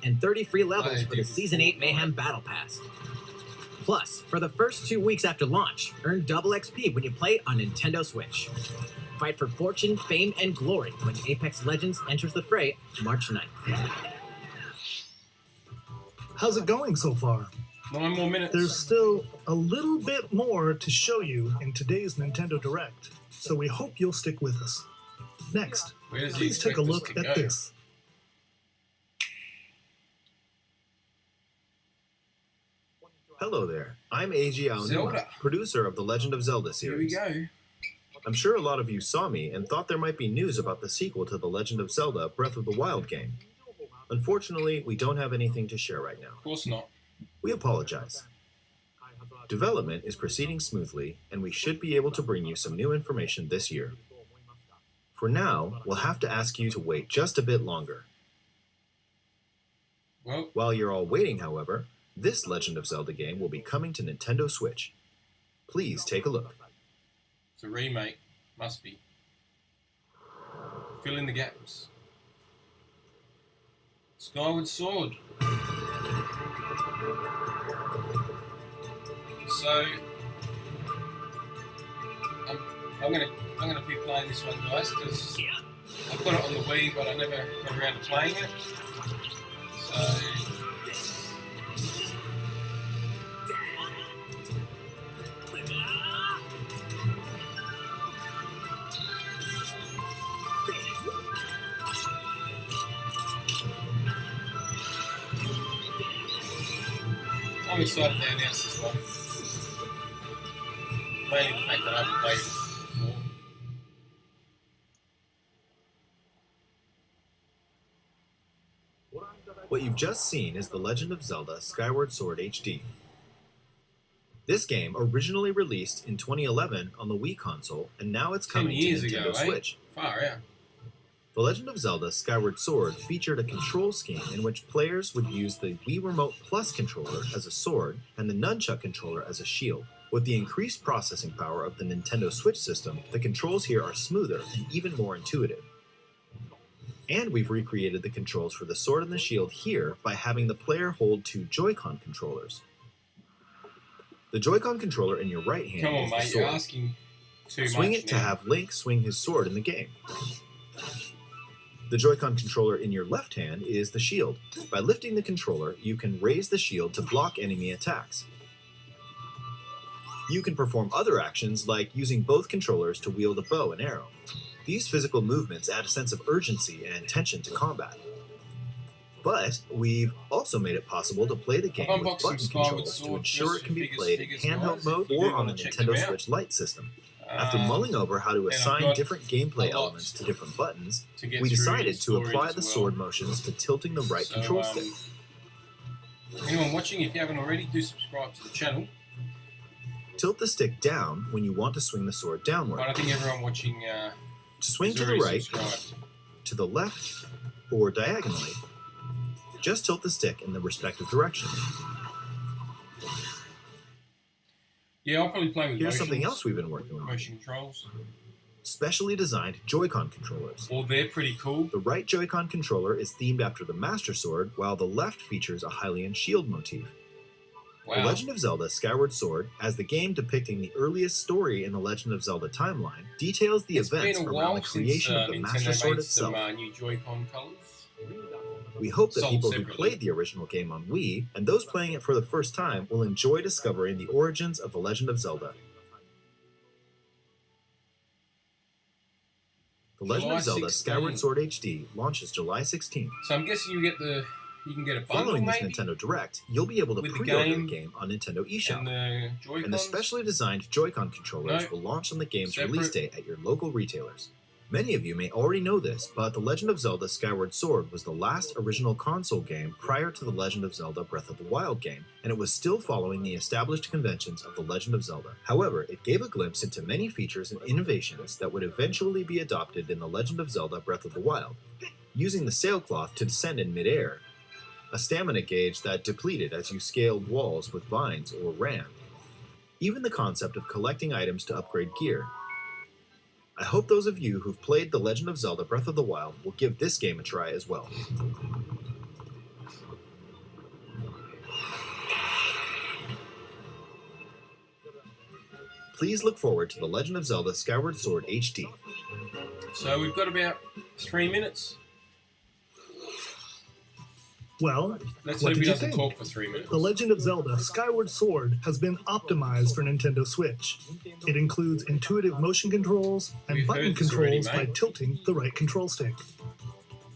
and 30 free levels Nice, for the dude. Season 8 Mayhem Battle Pass. Plus, for the first 2 weeks after launch, earn double XP when you play on Nintendo Switch. Fight for fortune, fame, and glory when Apex Legends enters the fray March 9th. How's it going so far? 9 more minutes. There's still a little bit more to show you in today's Nintendo Direct, so we hope you'll stick with us. Next, Where does he please take a expect us look to at go? this. Hello there, I'm Eiji Aonuma, Zelda. producer of the Legend of Zelda Here we series. go. I'm sure a lot of you saw me and thought there might be news about the sequel to the Legend of Zelda Breath of the Wild game. Unfortunately, we don't have anything to share right now. Of course not. We apologize. Development is proceeding smoothly, and we should be able to bring you some new information this year. For now, we'll have to ask you to wait just a bit longer. Well, While you're all waiting, however, this Legend of Zelda game will be coming to Nintendo Switch. Please take a look. it's a remake. Must be. Fill in the gaps. Skyward Sword. So I'm gonna be playing this one, guys, because I've got it on the Wii, but I never got around to playing it. So I'm excited to announce this one. Mainly the fact that I haven't played it before. What you've just seen is The Legend of Zelda Skyward Sword HD. This game originally released in 2011 on the Wii console, and now it's 10 coming to years Nintendo ago, Switch. Far out. The Legend of Zelda Skyward Sword featured a control scheme in which players would use the Wii Remote Plus controller as a sword and the Nunchuck controller as a shield. With the increased processing power of the Nintendo Switch system, the controls here are smoother and even more intuitive. And we've recreated the controls for the sword and the shield here by having the player hold two Joy-Con controllers. The Joy-Con controller in your right hand Come on, is the mate, sword. you're asking too Swing much it to now. have Link swing his sword in the game. The Joy-Con controller in your left hand is the shield. By lifting the controller, you can raise the shield to block enemy attacks. You can perform other actions like using both controllers to wield a bow and arrow. These physical movements add a sense of urgency and tension to combat. But we've also made it possible to play the game I've with unboxed some button Skyward controls to Sword ensure it can be figures, played in handheld guys, mode if you or do on the wanna check Nintendo them out. Switch Lite system. After Um, mulling over how to and I've assign got different gameplay a lot elements to different buttons, to get we through decided to storage apply as the well. sword motions to tilting the right So, control stick. Anyone watching, if you haven't already, do subscribe to the channel. Tilt the stick down when you want to swing the sword downward. But I think everyone watching To swing is to the already right, subscribed. to the left, or diagonally, just tilt the stick in the respective direction. Yeah, I'll probably play with Here's something motions, else we've been working on. motion controls. Specially designed Joy-Con controllers. Well, they're pretty cool. The right Joy-Con controller is themed after the Master Sword, while the left features a Hylian shield motif. Wow. The Legend of Zelda Skyward Sword, as the game depicting the earliest story in the Legend of Zelda timeline, details the It's events been a around while the creation since of the Nintendo Master Sword made some itself. new Joy-Con colors. We hope that Sold people who separately. played the original game on Wii, and those playing it for the first time, will enjoy discovering the origins of The Legend of Zelda. The Legend of Zelda 16. Skyward Sword HD launches July 16th. So I'm guessing you can get a bundle Following this maybe Nintendo Direct, you'll be able to with the pre-order game the game on Nintendo eShop. and the Joy-Cons. And the specially designed Joy-Con controllers No. will launch on the game's Separate. release date at your local retailers. Many of you may already know this, but The Legend of Zelda Skyward Sword was the last original console game prior to The Legend of Zelda Breath of the Wild game, and it was still following the established conventions of The Legend of Zelda. However, it gave a glimpse into many features and innovations that would eventually be adopted in The Legend of Zelda Breath of the Wild, using the sailcloth to descend in midair, a stamina gauge that depleted as you scaled walls with vines or ran, even the concept of collecting items to upgrade gear. I hope those of you who've played The Legend of Zelda Breath of the Wild will give this game a try as well. Please look forward to The Legend of Zelda Skyward Sword HD. So we've got about 3 minutes. Well, Let's what hope did he you doesn't think? talk for 3 minutes. The Legend of Zelda Skyward Sword has been optimized for Nintendo Switch. It includes intuitive motion controls and We've button heard this already, controls by mate. tilting the right control stick.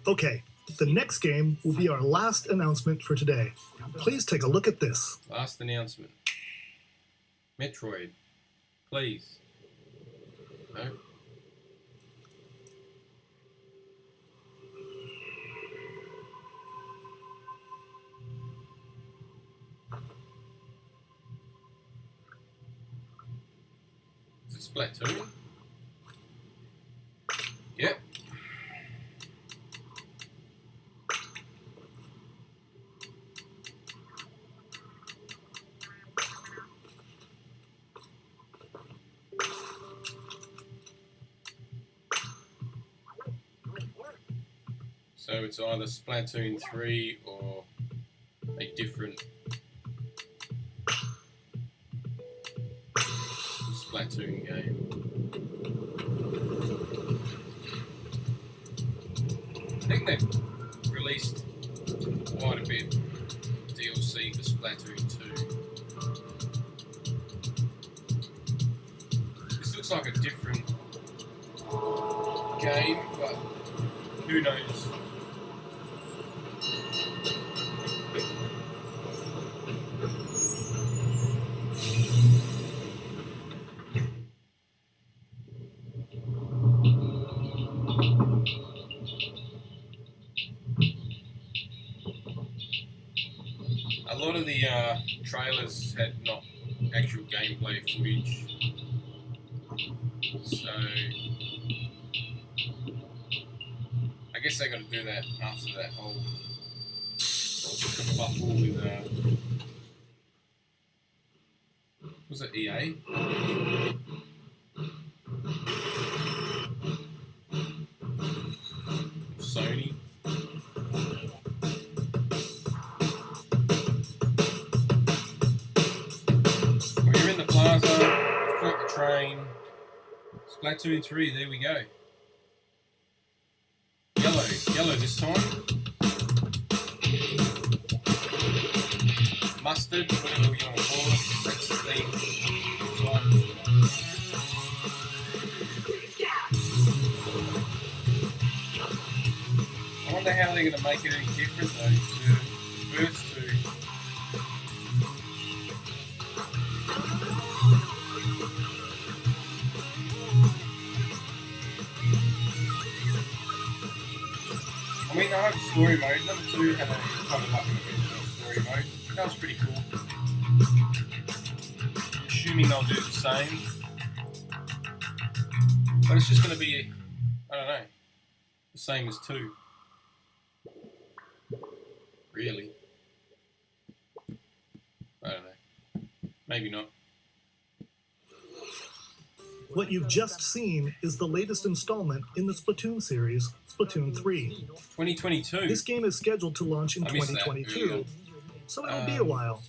Okay, the next game will be our last announcement for today. Please take a look at this. Last announcement. Metroid. Please. No. Is it Splatoon? Yep. So it's either Splatoon 3 or a different Splatoon game. I think they've released quite a bit of DLC for Splatoon 2. This looks like a different game, but who knows? lot of the trailers had not actual gameplay footage, so I guess they got to do that after that whole kerfuffle with was it EA? Sony. Well, you're in the plaza, you've caught the train. Splatoon 3, there we go. Yellow this time. Mustard, whatever you want to call it. That's the theme. I wonder how they're going to make it any different though to the first two. I mean, I have story mode. Number 2 had a kind of like an original story mode. That was pretty cool. I'm assuming they'll do the same. But it's just going to be, I don't know, the same as 2. Really? I don't know. Maybe not. What you've just seen is the latest installment in the Splatoon series, Splatoon 3. 2022. This game is scheduled to launch in 2022, so it'll be a while.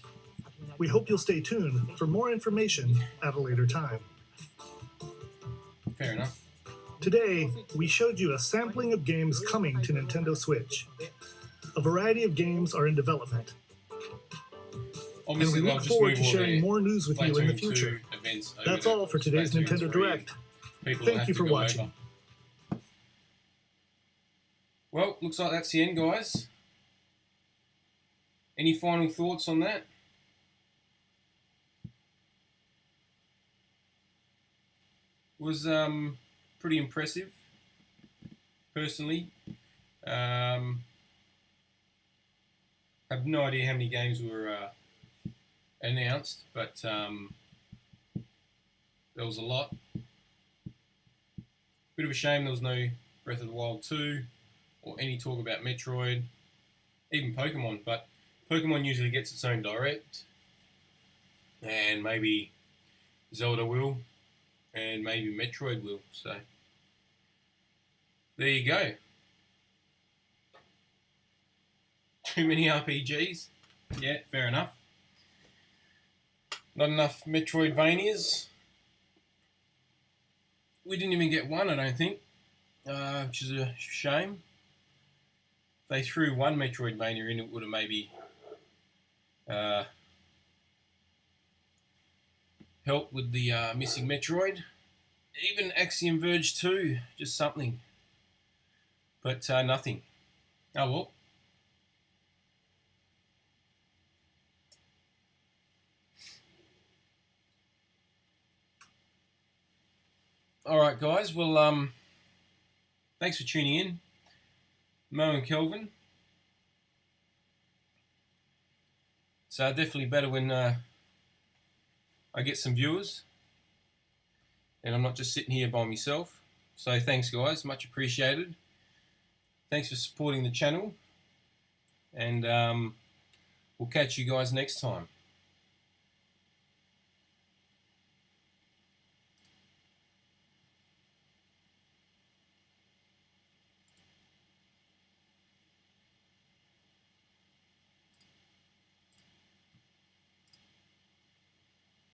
We hope you'll stay tuned for more information at a later time. Fair enough. Today, we showed you a sampling of games coming to Nintendo Switch. A variety of games are in development. Obviously, and we look forward to sharing more news with you in the future. That's all for today's Nintendo Direct. Thank you for watching. Well, looks like that's the end, guys. Any final thoughts on that? Was pretty impressive, personally. Have no idea how many games were announced, but there was a lot. Bit of a shame there was no Breath of the Wild 2 or any talk about Metroid, even Pokemon, but Pokemon usually gets its own Direct, and maybe Zelda will, and maybe Metroid will, so there you go. Too many RPGs? Yeah, fair enough. Not enough Metroidvanias. We didn't even get one, I don't think, which is a shame. If they threw one Metroidvania in, it would have maybe helped with the missing Metroid. Even Axiom Verge 2, just something. But nothing. Oh well. Alright guys, well thanks for tuning in. Mo and Kelvin. It's definitely better when I get some viewers and I'm not just sitting here by myself. So thanks guys, much appreciated. Thanks for supporting the channel, and we'll catch you guys next time.